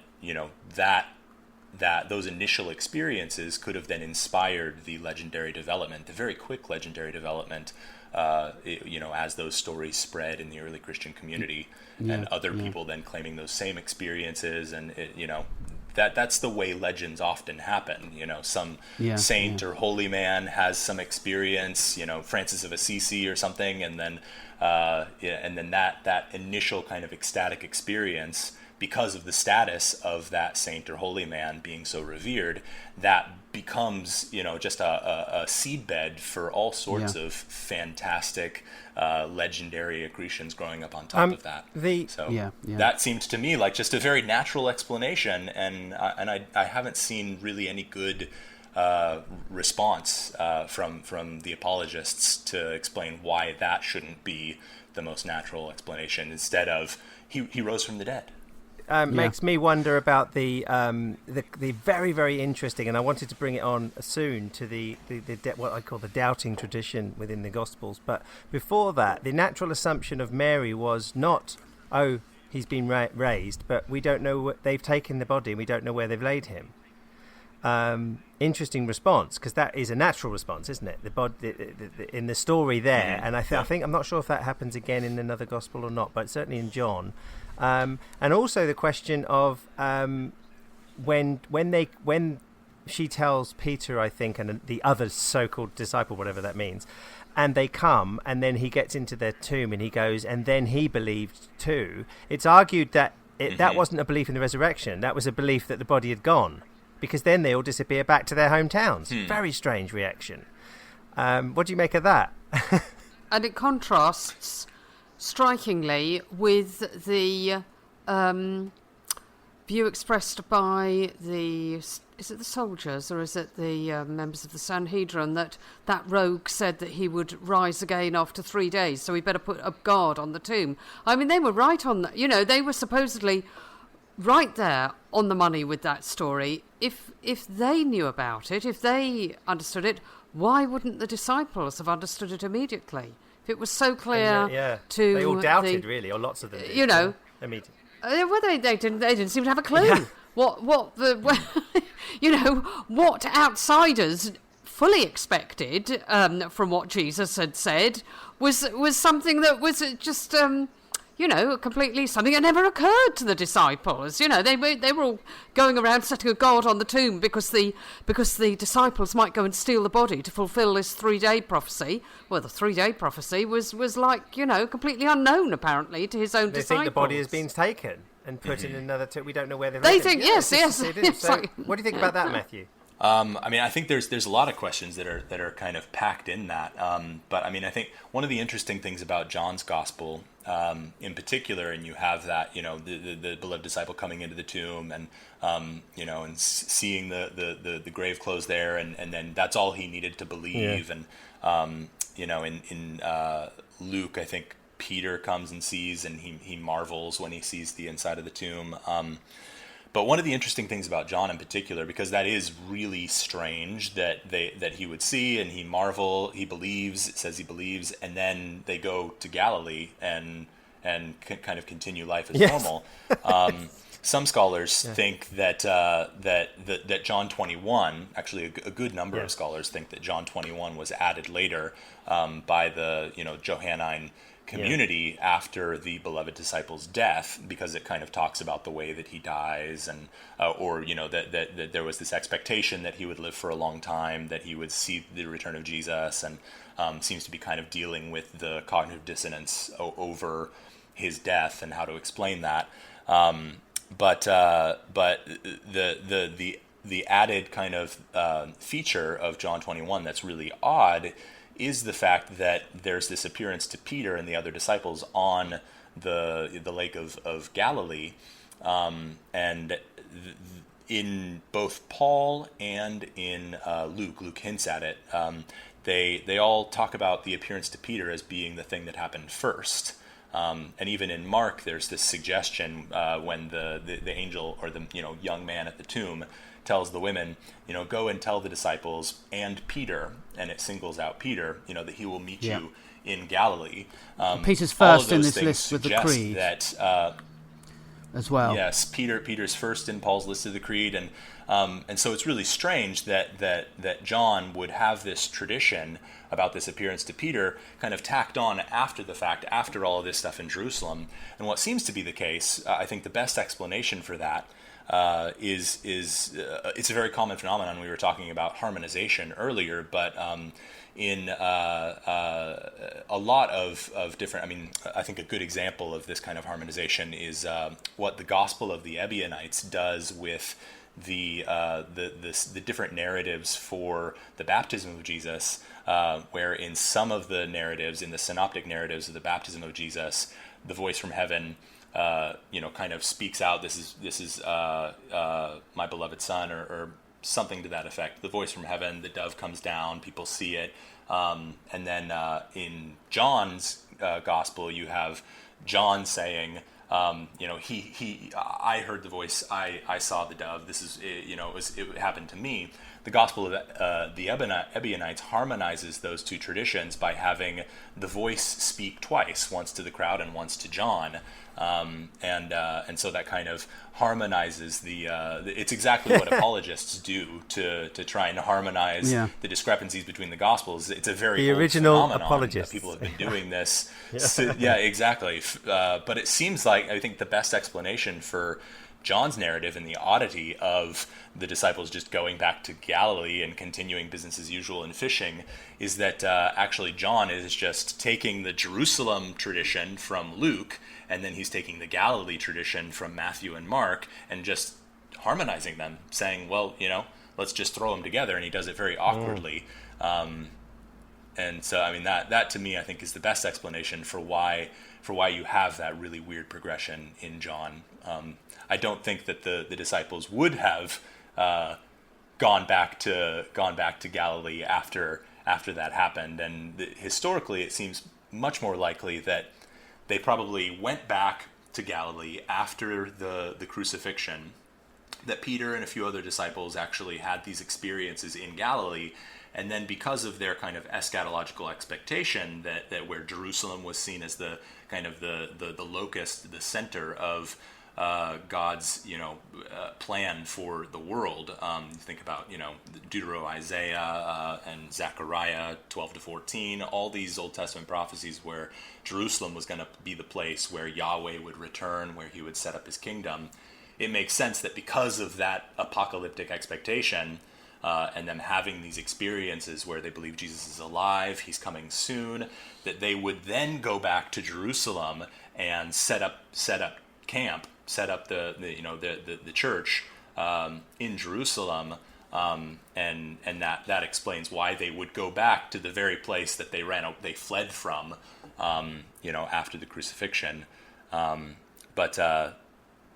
those initial experiences could have then inspired the legendary development, the very quick legendary development, as those stories spread in the early Christian community, and other people then claiming those same experiences, and that's the way legends often happen. Some saint or holy man has some experience, Francis of Assisi or something, and then that initial kind of ecstatic experience, because of the status of that saint or holy man being so revered, that becomes, just a seedbed for all sorts of fantastic, legendary accretions growing up on top of that. That seemed to me like just a very natural explanation, and I haven't seen really any good response from the apologists to explain why that shouldn't be the most natural explanation, instead of he rose from the dead. Makes me wonder about the very, very interesting, and I wanted to bring it on soon, to the what I call the doubting tradition within the Gospels. But before that, the natural assumption of Mary was not, he's been raised, but we don't know they've taken the body and we don't know where they've laid him. Interesting response, because that is a natural response, isn't it? The body in the story there, and I think I'm not sure if that happens again in another Gospel or not, but certainly in John. And also the question of when she tells Peter, I think, and the other so-called disciple, whatever that means, and they come, and then he gets into their tomb and he goes, and then he believed too. It's argued that that wasn't a belief in the resurrection. That was a belief that the body had gone, because then they all disappear back to their hometowns. Very strange reaction. What do you make of that? And it contrasts strikingly with the view expressed by is it the soldiers or is it the members of the Sanhedrin, that rogue said that he would rise again after 3 days, so we better put a guard on the tomb. I mean, they were right on that. They were supposedly right there on the money with that story. If they knew about it, if they understood it, why wouldn't the disciples have understood it immediately? If it was so clear to they all doubted, really, or lots of them did, immediately. Well, they didn't seem to have a clue what outsiders fully expected from what Jesus had said was something that was just completely something that never occurred to the disciples. They were all going around setting a guard on the tomb because the disciples might go and steal the body to fulfill this 3-day prophecy. Well, the 3-day prophecy was like, completely unknown apparently to his own disciples. They think the body has been taken. and put in another tomb. We don't know where they're. They think yes. They do. So, what do you think about that, Matthew? I mean, I think there's a lot of questions that are kind of packed in that. But I mean, I think one of the interesting things about John's gospel, in particular, and you have that, the beloved disciple coming into the tomb and and seeing the grave clothes there, and then that's all he needed to believe. Yeah. And in Luke, I think Peter comes and sees, and he marvels when he sees the inside of the tomb. But one of the interesting things about John in particular, because that is really strange that he would see and he believes, it says he believes, and then they go to Galilee and kind of continue life as normal. Some scholars think that John 21, actually a good number of scholars think that John 21 was added later by the Johannine community after the beloved disciple's death, because it kind of talks about the way that he dies, and that there was this expectation that he would live for a long time, that he would see the return of Jesus, and seems to be kind of dealing with the cognitive dissonance over his death and how to explain that. But the added kind of feature of John 21 that's really odd is the fact that there's this appearance to Peter and the other disciples on the lake of Galilee, and in both Paul and in Luke hints at it. They all talk about the appearance to Peter as being the thing that happened first. And even in Mark, there's this suggestion when the angel or the young man at the tomb tells the women, go and tell the disciples and Peter, and it singles out Peter, that he will meet you in Galilee. Peter's first in this list with the creed. That, as well. Yes, Peter's first in Paul's list of the creed, and so it's really strange that John would have this tradition about this appearance to Peter kind of tacked on after the fact, after all of this stuff in Jerusalem. And what seems to be the case, I think the best explanation for that is it's a very common phenomenon. We were talking about harmonization earlier, but in a lot of different, I mean, I think a good example of this kind of harmonization is what the Gospel of the Ebionites does with the different narratives for the baptism of Jesus, where in some of the narratives, in the synoptic narratives of the baptism of Jesus, the voice from heaven kind of speaks out, this is my beloved son, or something to that effect. The voice from heaven, the dove comes down, people see it. And then in John's gospel, you have John saying, I heard the voice, I saw the dove, this is, it happened to me. The Gospel of the Ebionites harmonizes those two traditions by having the voice speak twice, once to the crowd and once to John. And so that kind of harmonizes it's exactly what apologists do to try and harmonize the discrepancies between the Gospels. It's a very old original phenomenon apologists. That people have been doing this. Yeah, exactly. But it seems like, I think the best explanation for John's narrative and the oddity of the disciples just going back to Galilee and continuing business as usual and fishing is that actually John is just taking the Jerusalem tradition from Luke, and then he's taking the Galilee tradition from Matthew and Mark and just harmonizing them, saying, well, let's just throw them together, and he does it very awkwardly. And so, I mean, that to me, I think, is the best explanation for why you have that really weird progression in John. I don't think that the disciples would have gone back to Galilee after that happened, and historically, it seems much more likely that they probably went back to Galilee after the crucifixion. That Peter and a few other disciples actually had these experiences in Galilee. And then because of their kind of eschatological expectation that where Jerusalem was seen as the kind of the locus, the center of God's plan for the world. Think about Deutero Isaiah and Zechariah 12-14, all these Old Testament prophecies where Jerusalem was going to be the place where Yahweh would return, where he would set up his kingdom. It makes sense that because of that apocalyptic expectation, and them having these experiences where they believe Jesus is alive, he's coming soon, that they would then go back to Jerusalem and set up camp set up the church in Jerusalem, and that explains why they would go back to the very place that they fled from, after the crucifixion. And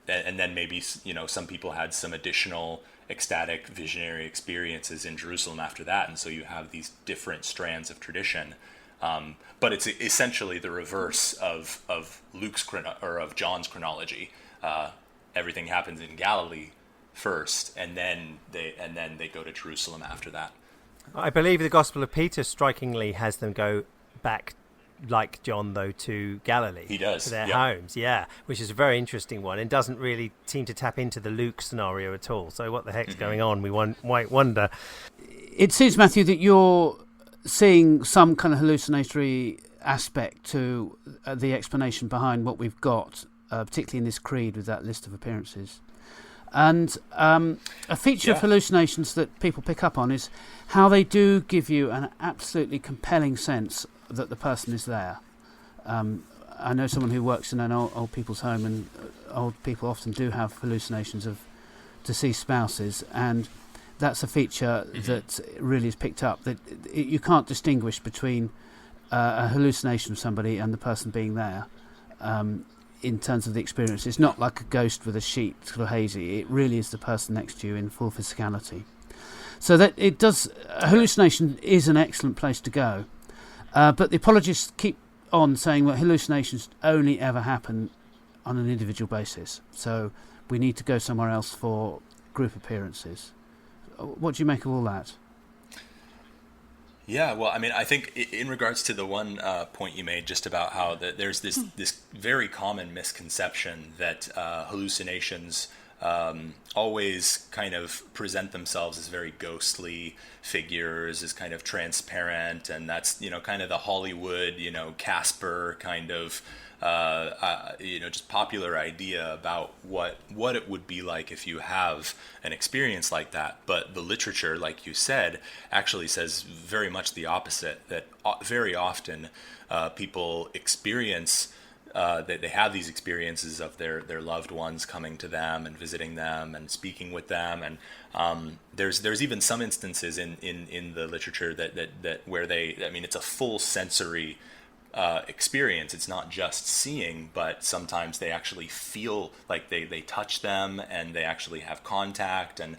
then maybe, some people had some additional ecstatic visionary experiences in Jerusalem after that, and so you have these different strands of tradition. But it's essentially the reverse of Luke's or of John's chronology. Everything happens in Galilee first, and then they go to Jerusalem after that. I believe the Gospel of Peter strikingly has them go back, like John, though, to Galilee. He does. To their homes, which is a very interesting one and doesn't really seem to tap into the Luke scenario at all. So what the heck's going on, we might wonder. It seems, Matthew, that you're seeing some kind of hallucinatory aspect to the explanation behind what we've got, particularly in this creed with that list of appearances. And a feature of hallucinations that people pick up on is how they do give you an absolutely compelling sense that the person is there. I know someone who works in an old people's home, and old people often do have hallucinations of deceased spouses, and that's a feature that really is picked up, that you can't distinguish between a hallucination of somebody and the person being there. In terms of the experience, it's not like a ghost with a sheet sort of hazy. It really is the person next to you in full physicality. So that hallucination is an excellent place to go. But the apologists keep on saying that hallucinations only ever happen on an individual basis. So we need to go somewhere else for group appearances. What do you make of all that? Yeah, well, I mean, I think in regards to the one point you made just about how there's this very common misconception that hallucinations always kind of present themselves as very ghostly figures, as kind of transparent, and that's, kind of the Hollywood, Casper kind of, just popular idea about what it would be like if you have an experience like that. But the literature, like you said, actually says very much the opposite, that very often people experience that they have these experiences of their loved ones coming to them and visiting them and speaking with them, and there's even some instances in the literature that where it's a full sensory experience. It's not just seeing, but sometimes they actually feel like they touch them and they actually have contact, and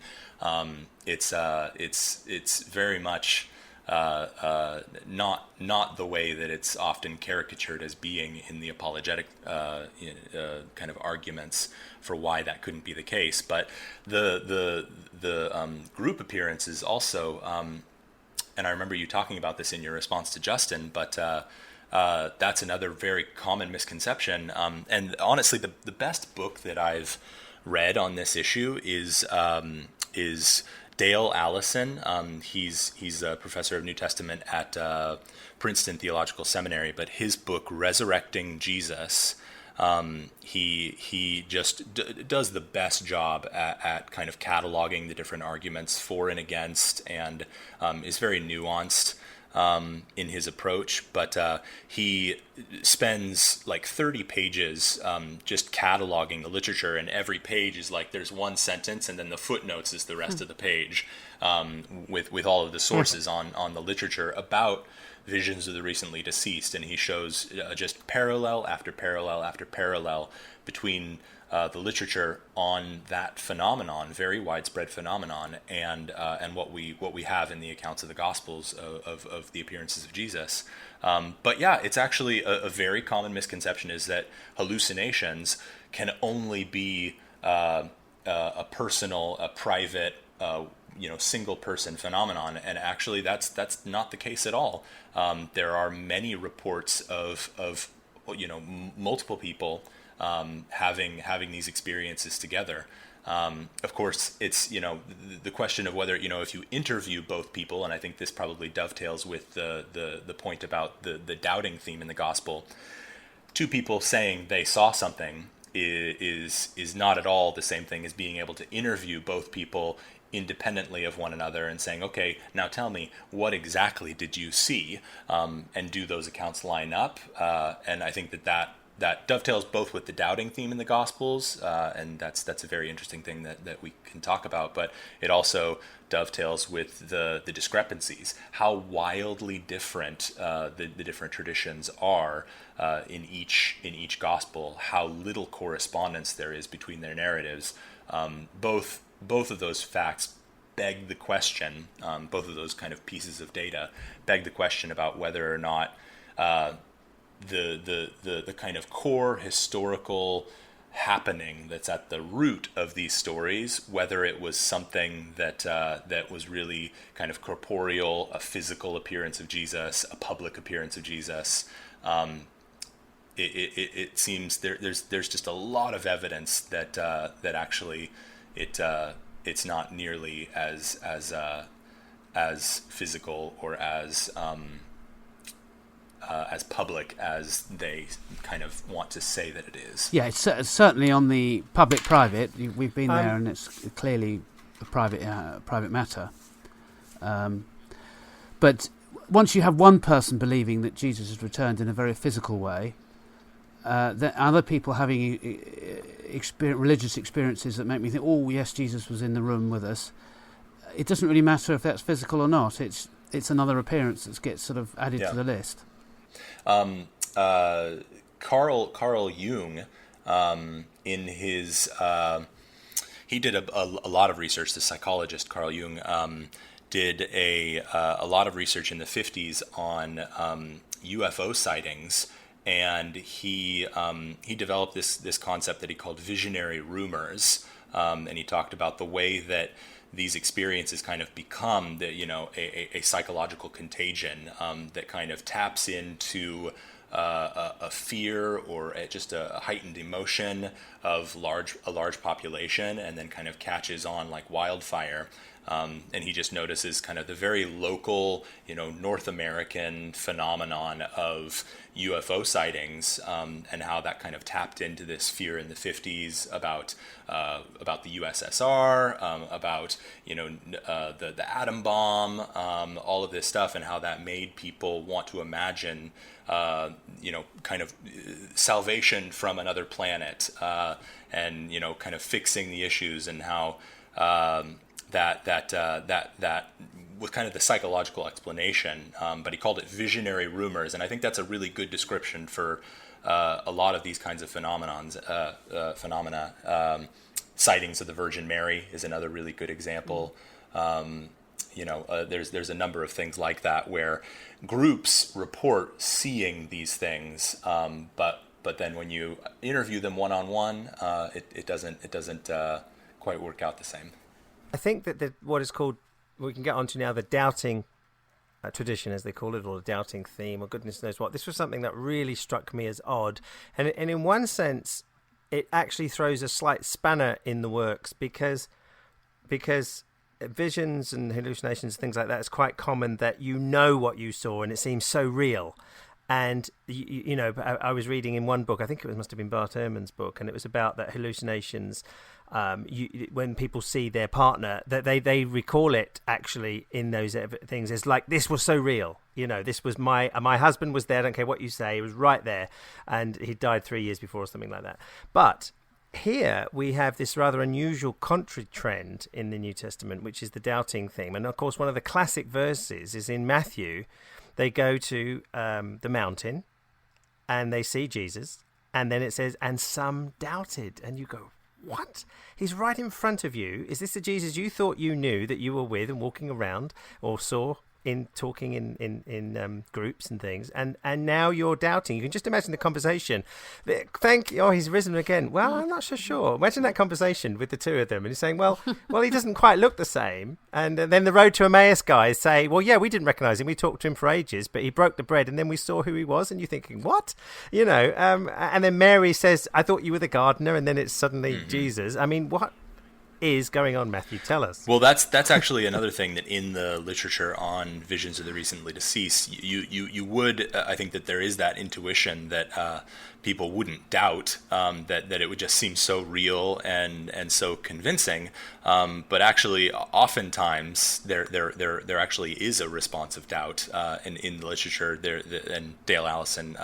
it's very much not the way that it's often caricatured as being in the apologetic kind of arguments for why that couldn't be the case. But the group appearances also, and I remember you talking about this in your response to Justin, but that's another very common misconception. And honestly, the best book that I've read on this issue is Dale Allison. He's a professor of New Testament at Princeton Theological Seminary, but his book Resurrecting Jesus, he just does the best job at kind of cataloging the different arguments for and against, and is very nuanced in his approach, but he spends like 30 pages just cataloging the literature, and every page is like there's one sentence and then the footnotes is the rest of the page, with all of the sources on the literature about visions of the recently deceased, and he shows just parallel after parallel after parallel between the literature on that phenomenon, very widespread phenomenon, and what we have in the accounts of the Gospels of the appearances of Jesus. But yeah, it's actually a very common misconception is that hallucinations can only be a personal, a private, single person phenomenon, and actually that's not the case at all. There are many reports of multiple people having these experiences together. Of course, it's the question of whether if you interview both people, and I think this probably dovetails with the point about the doubting theme in the gospel. Two people saying they saw something is not at all the same thing as being able to interview both people independently of one another and saying, okay, now tell me, what exactly did you see, and do those accounts line up? And I think that that dovetails both with the doubting theme in the Gospels, and that's a very interesting thing that we can talk about. But it also dovetails with the discrepancies, how wildly different the different traditions are in each Gospel, how little correspondence there is between their narratives. Both of those facts beg the question. Both of those kind of pieces of data beg the question about whether or not the kind of core historical happening that's at the root of these stories, whether it was something that was really kind of corporeal, a physical appearance of Jesus, a public appearance of Jesus. It seems there's just a lot of evidence that actually it's not nearly as physical or as public as they kind of want to say that it is. Yeah, it's certainly on the public-private. We've been there, and it's clearly a private matter. But once you have one person believing that Jesus has returned in a very physical way, then other people having religious experiences that make me think, oh, yes, Jesus was in the room with us. It doesn't really matter if that's physical or not. It's another appearance that gets sort of added to the list. Carl Jung, in his he did a lot of research. The psychologist Carl Jung did a lot of research in the 50s on UFO sightings, and he developed this concept that he called visionary rumors, and he talked about the way that these experiences kind of become a psychological contagion that kind of taps into a fear or just a heightened emotion of a large population, and then kind of catches on like wildfire. And he just notices kind of the very local, North American phenomenon of UFO sightings, and how that kind of tapped into this fear in the 50s about the USSR, about the atom bomb, all of this stuff, and how that made people want to imagine kind of salvation from another planet, and kind of fixing the issues, and how that was kind of the psychological explanation, but he called it visionary rumors, and I think that's a really good description for a lot of these kinds of phenomena. Sightings of the Virgin Mary is another really good example. There's a number of things like that where groups report seeing these things, but then when you interview them one-on-one, it doesn't quite work out the same. I think that what is called, we can get onto now, the doubting tradition, as they call it, or the doubting theme, or goodness knows what. This was something that really struck me as odd. And in one sense, it actually throws a slight spanner in the works because visions and hallucinations, things like that, it's quite common that you know what you saw and it seems so real. And, I was reading in one book, I think it must have been Bart Ehrman's book, and it was about that hallucinations, when people see their partner, that they recall it actually in those things. It's like, this was so real. This was my husband was there, I don't care what you say, he was right there. And he died 3 years before or something like that. But here we have this rather unusual contrary trend in the New Testament, which is the doubting theme. And of course, one of the classic verses is in Matthew. They go to the mountain and they see Jesus, and then it says, and some doubted. And you go, what? He's right in front of you. Is this the Jesus you thought you knew, that you were with and walking around or saw in talking in groups and things, and now you're doubting? You can just imagine the conversation. Thank you. Oh, he's risen again. Well, I'm not so sure. Imagine that conversation with the two of them, and he's saying, well, he doesn't quite look the same. And then the Road to Emmaus guys say, well, yeah, we didn't recognize him. We talked to him for ages, but he broke the bread, and then we saw who he was. And you're thinking, what? And then Mary says, I thought you were the gardener, and then it's suddenly Jesus. I mean, what is going on, Matthew? Tell us. Well, that's actually another thing that in the literature on visions of the recently deceased, you would I think that there is that intuition that people wouldn't doubt, that it would just seem so real and so convincing, but actually oftentimes there actually is a response of doubt in the literature. And Dale Allison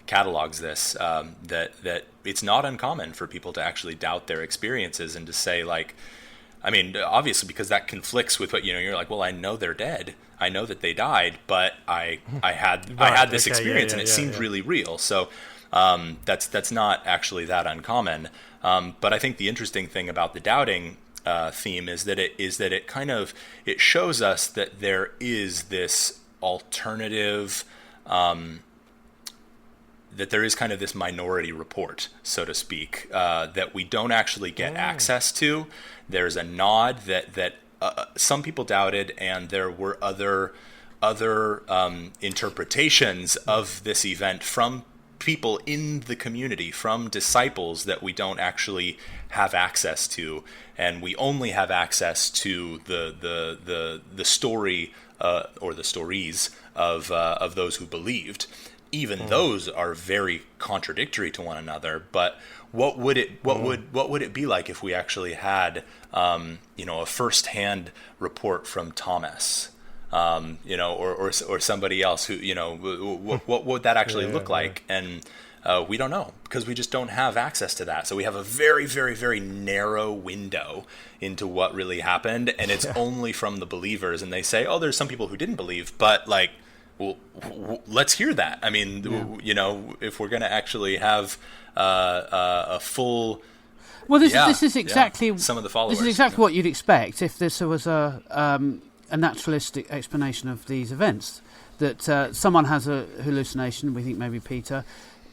catalogs this, that it's not uncommon for people to actually doubt their experiences and to say, like, I mean, obviously, because that conflicts with what, you're like, well, I know they're dead. I know that they died, but I had this experience and it seemed really real. So that's not actually that uncommon. But I think the interesting thing about the doubting theme is that it kind of, it shows us that there is this alternative, that there is kind of this minority report, so to speak, that we don't actually get access to. There's a nod that some people doubted, and there were other interpretations of this event from people in the community, from disciples, that we don't actually have access to, and we only have access to the story or the stories of those who believed. Even those are very contradictory to one another. But what would it be like if we actually had a first-hand report from Thomas, or somebody else who, what would that actually look like? And we don't know, because we just don't have access to that. So we have a very, very, very narrow window into what really happened, and it's only from the believers. And they say, oh, there's some people who didn't believe, but like, well, let's hear that. I mean, if we're going to actually have a full... Well, this is exactly some of the followers. This is exactly what you'd expect if this was a naturalistic explanation of these events. That someone has a hallucination, we think maybe Peter,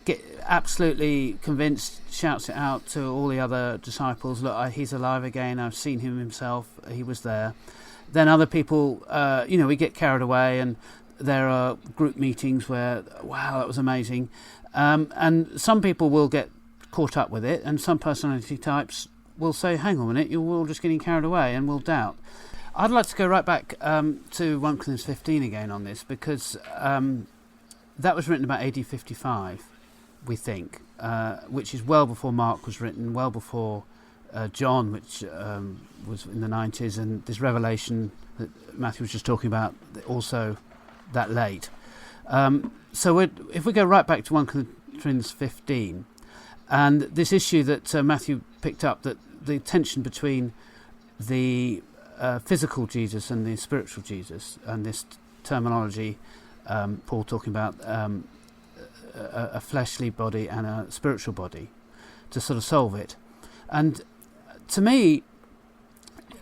get absolutely convinced, shouts it out to all the other disciples, look, he's alive again, I've seen him himself, he was there. Then other people, we get carried away, and there are group meetings where, wow, that was amazing. And some people will get caught up with it, and some personality types will say, hang on a minute, you're all just getting carried away, and will doubt. I'd like to go right back to 1 Corinthians 15 again on this, because that was written about AD 55, we think, which is well before Mark was written, well before John, which was in the 90s, and this revelation that Matthew was just talking about, also that late. So if we go right back to 1 Corinthians 15, and this issue that Matthew picked up, that the tension between the physical Jesus and the spiritual Jesus, and this terminology, Paul talking about a fleshly body and a spiritual body, to sort of solve it. And to me,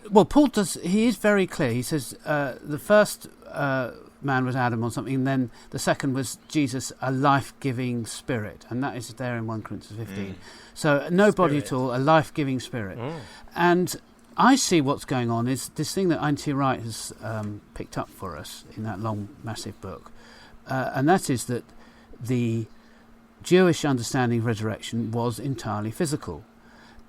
well, Paul he is very clear. He says the first man was Adam or something, and then the second was Jesus, a life-giving spirit, and that is there in 1 Corinthians 15. So no body at all, a life-giving spirit. And I see what's going on is this thing that N.T. Wright has picked up for us in that long, massive book, and that is that the Jewish understanding of resurrection was entirely physical.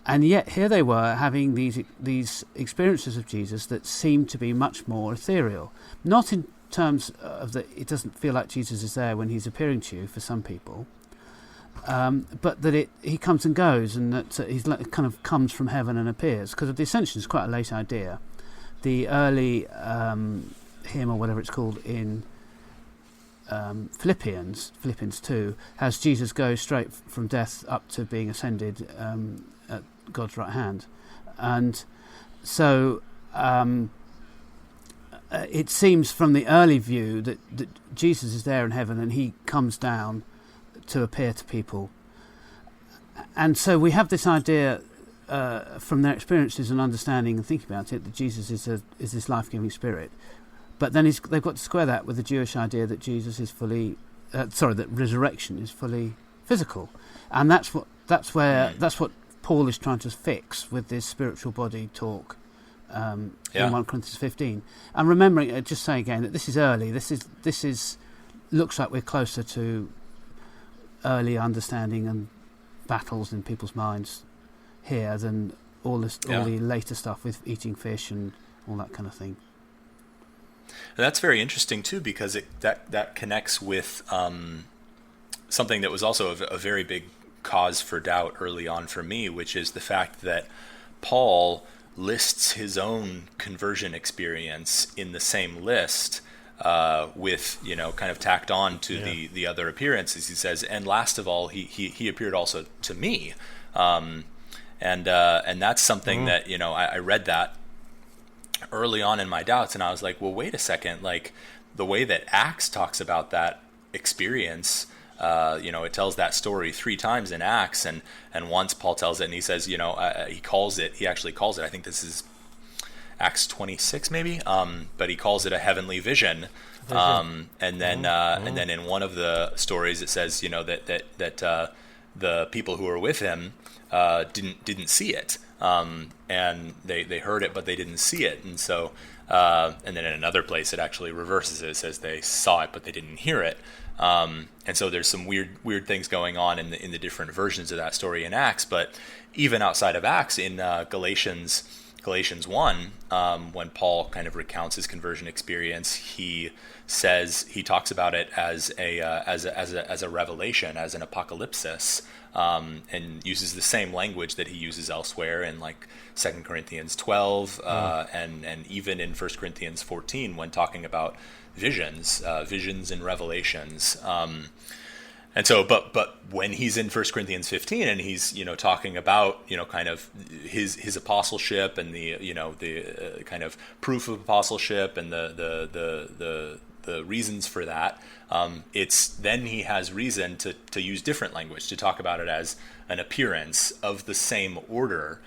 And yet here they were having these experiences of Jesus that seemed to be much more ethereal. Not in terms of that it doesn't feel like Jesus is there when he's appearing to you for some people, but that he comes and goes, and that he's kind of comes from heaven and appears. Because the Ascension is quite a late idea. The early hymn, or whatever it's called, in Philippians 2, has Jesus go straight from death up to being ascended at God's right hand. And so it seems from the early view that Jesus is there in heaven and he comes down to appear to people. And so we have this idea from their experiences and understanding and thinking about it, that Jesus is this life-giving spirit. But then they've got to square that with the Jewish idea that Jesus is that resurrection is fully physical. And that's what Paul is trying to fix with this spiritual body talk in 1 Corinthians 15. And remembering, just say again, that this is early. This is looks like we're closer to early understanding and battles in people's minds here than all the later stuff with eating fish and all that kind of thing. And that's very interesting too, because that connects with something that was also a very big cause for doubt early on for me, which is the fact that Paul lists his own conversion experience in the same list with, kind of tacked on to the other appearances. He says, and last of all, he appeared also to me. And that's something that, I read that early on in my doubts, and I was like, well, wait a second, like the way that Acts talks about that experience, it tells that story 3 times in Acts, and once Paul tells it, and he says, he actually calls it, I think this is Acts 26 maybe, but he calls it a heavenly vision. And then in one of the stories it says, that the people who were with him didn't see it, and they heard it, but they didn't see it. And so, and then in another place it actually reverses it. It says they saw it, but they didn't hear it. And so there's some weird things going on in the different versions of that story in Acts. But even outside of Acts, in Galatians 1, when Paul kind of recounts his conversion experience, he talks about it as a revelation, as an apocalypsis, and uses the same language that he uses elsewhere in like 2 Corinthians 12, and even in 1 Corinthians 14 when talking about visions and revelations. And so, but when he's in 1 Corinthians 15 and he's, talking about, kind of his apostleship and the kind of proof of apostleship and the reasons for that, it's then he has reason to use different language, to talk about it as an appearance of the same order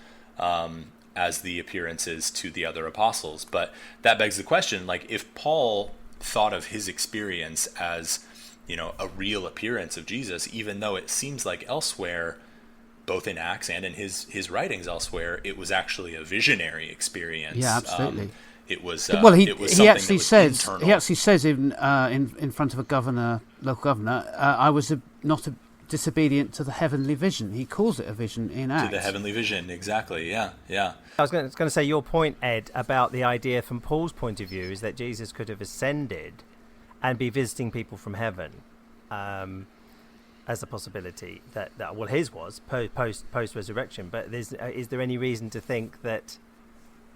as the appearances to the other apostles. But that begs the question, like, if Paul thought of his experience as a real appearance of Jesus, even though it seems like elsewhere, both in Acts and in his writings elsewhere, it was actually a visionary experience. Yeah, absolutely. It was. Well, he actually says internal. he actually says in front of a local governor, I was not disobedient to the heavenly vision. He calls it a vision in Acts. To the heavenly vision, exactly. Yeah. I was going to say your point, Ed, about the idea from Paul's point of view is that Jesus could have ascended and be visiting people from heaven, as a possibility that his was post resurrection. But is there any reason to think that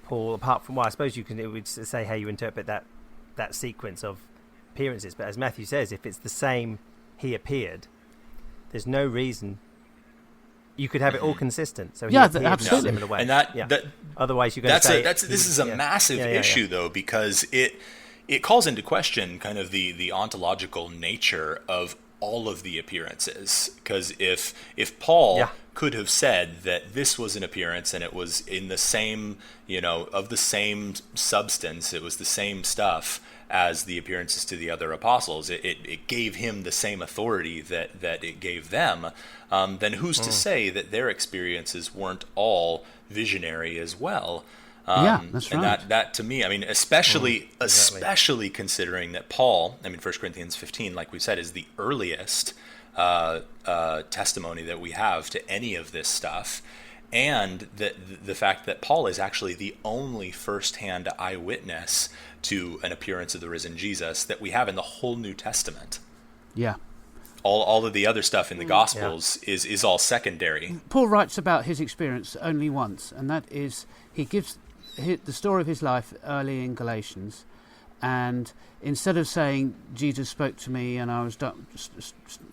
Paul, apart from, well, I suppose it would say how you interpret that sequence of appearances, but as Matthew says, if it's the same he appeared, there's no reason you could have it all consistent. So he appeared absolutely. in a similar way. And that otherwise you're going to say this is a massive issue though, because it calls into question kind of the ontological nature of all of the appearances. Because if Paul could have said that this was an appearance and it was in the same, of the same substance, it was the same stuff as the appearances to the other apostles, it gave him the same authority that it gave them, then who's to say that their experiences weren't all visionary as well? That's right. And that to me, I mean, especially considering that Paul, 1 Corinthians 15, like we said, is the earliest testimony that we have to any of this stuff, and the fact that Paul is actually the only firsthand eyewitness to an appearance of the risen Jesus that we have in the whole New Testament. Yeah. All of the other stuff in the Gospels is all secondary. Paul writes about his experience only once, and that is he gives the story of his life early in Galatians, and instead of saying Jesus spoke to me and I was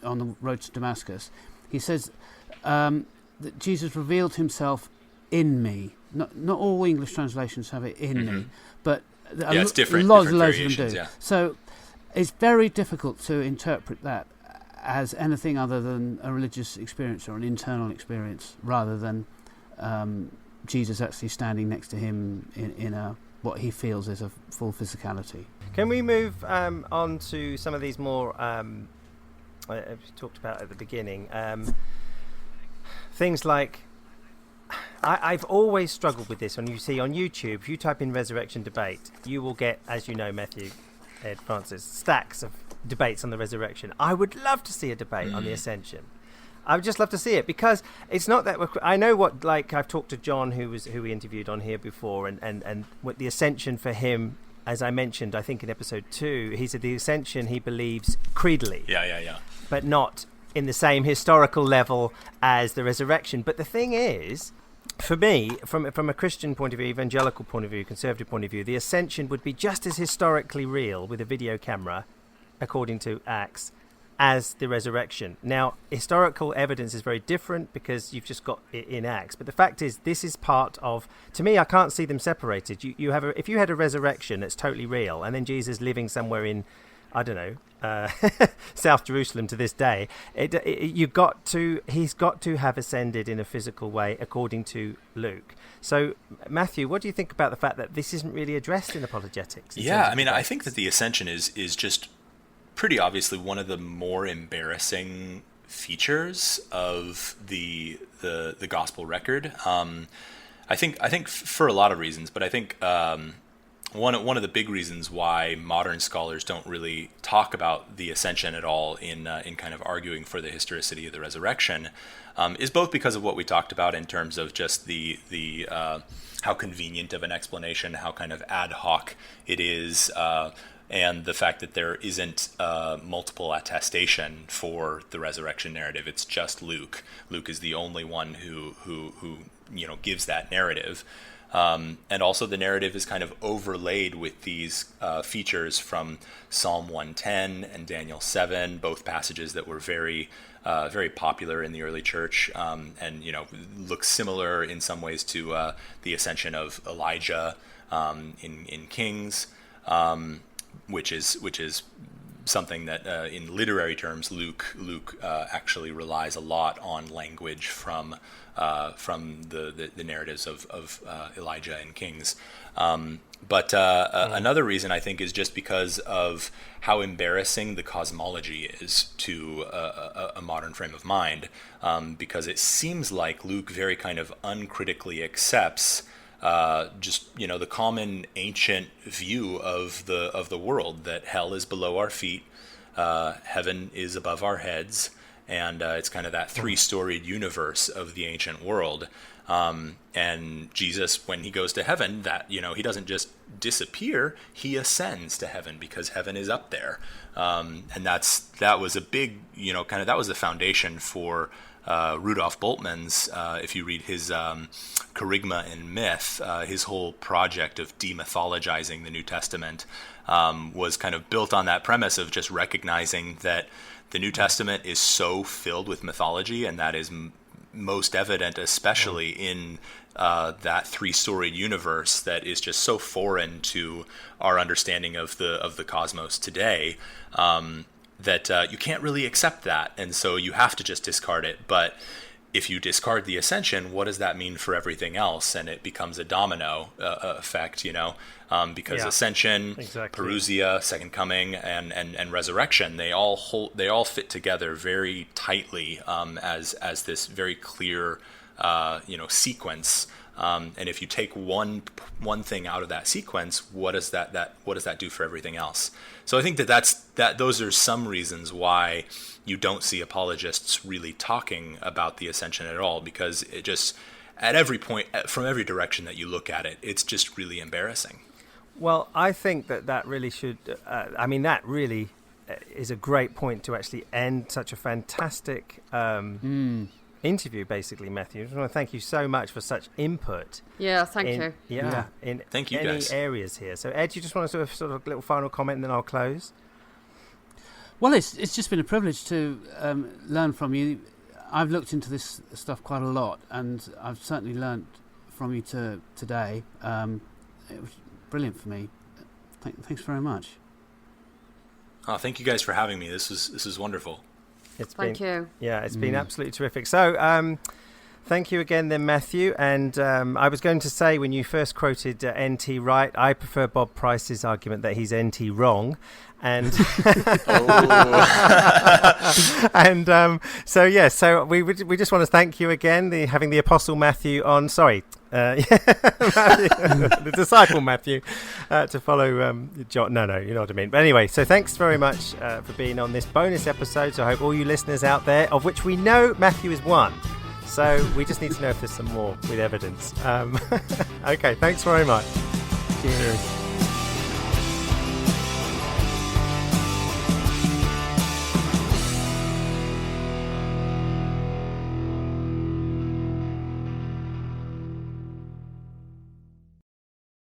on the road to Damascus, he says that Jesus revealed himself in me. Not all English translations have it in me, but it's different. Loads different of them do. Yeah. So it's very difficult to interpret that as anything other than a religious experience or an internal experience, rather than Jesus actually standing next to him in a what he feels is a full physicality. Can we move on to some of these more we talked about at the beginning, things like I've always struggled with this. When you see on YouTube, if you type in resurrection debate, you will get, as you know, Matthew, Ed, Francis, stacks of debates on the resurrection. I would love to see a debate on the ascension. I would just love to see it, because it's not that I know what, like, I've talked to John, who we interviewed on here before, and what the ascension for him, as I mentioned, I think in episode 2, he said the ascension he believes creedally. Yeah. But not in the same historical level as the resurrection. But the thing is, for me, from a Christian point of view, evangelical point of view, conservative point of view, the ascension would be just as historically real with a video camera, according to Acts, as the resurrection. Now, historical evidence is very different because you've just got it in Acts. But the fact is, this is part of, to me, I can't see them separated. You have if you had a resurrection that's totally real, and then Jesus living somewhere in, I don't know, South Jerusalem to this day, he's got to have ascended in a physical way, according to Luke. So, Matthew, what do you think about the fact that this isn't really addressed in apologetics? Yeah, I mean, I think that the ascension is just pretty obviously one of the more embarrassing features of the gospel record. I think for a lot of reasons, but I think one of the big reasons why modern scholars don't really talk about the ascension at all in kind of arguing for the historicity of the resurrection is both because of what we talked about in terms of just the how convenient of an explanation, how kind of ad hoc it is, and the fact that there isn't multiple attestation for the resurrection narrative. It's just Luke. Luke is the only one who gives that narrative. And also the narrative is kind of overlaid with these features from Psalm 110 and Daniel 7, both passages that were very popular in the early church, and look similar in some ways to the ascension of Elijah in Kings, which is something that in literary terms Luke actually relies a lot on language from the narratives of Elijah and Kings. But another reason I think is just because of how embarrassing the cosmology is to a modern frame of mind, because it seems like Luke very kind of uncritically accepts just the common ancient view of the world, that hell is below our feet, heaven is above our heads, and it's kind of that three-storied universe of the ancient world. And Jesus, when he goes to heaven, that he doesn't just disappear, he ascends to heaven because heaven is up there. And that was a big that was the foundation for Rudolf Bultmann's, if you read his Kerygma and Myth, his whole project of demythologizing the New Testament was kind of built on that premise of just recognizing that the New Testament is so filled with mythology, and that is most evident especially in that three-storied universe that is just so foreign to our understanding of the cosmos today, that you can't really accept that, and so you have to just discard it. But if you discard the ascension, what does that mean for everything else? And it becomes a domino effect, because ascension, exactly. Parousia, second coming, and resurrection, they all fit together very tightly as this very clear sequence. And if you take one thing out of that sequence, what does that do for everything else? So I think those are some reasons why you don't see apologists really talking about the ascension at all, because it just, at every point, from every direction that you look at it, it's just really embarrassing. Well, I think that really should. That really is a great point to actually end such a fantastic interview, basically, Matthew. I just want to thank you so much for such input. Yeah, thank you. Yeah, in thank you, any guys. areas here. So, Ed, you just want to sort of a little final comment, and then I'll close. Well, it's just been a privilege to learn from you. I've looked into this stuff quite a lot, and I've certainly learnt from you today. It was brilliant for me. Thanks very much. Oh, thank you guys for having me. This is wonderful. Thank you. Yeah, it's been absolutely terrific. So, thank you again then, Matthew. And I was going to say, when you first quoted N.T. Wright, I prefer Bob Price's argument that he's N.T. wrong. And so we just want to thank you again, having the Apostle Matthew on. Sorry, the disciple Matthew to follow John. No, you know what I mean. But anyway, so thanks very much for being on this bonus episode. So I hope all you listeners out there, of which we know Matthew is one, so we just need to know if there's some more with evidence. Okay, thanks very much. Cheers.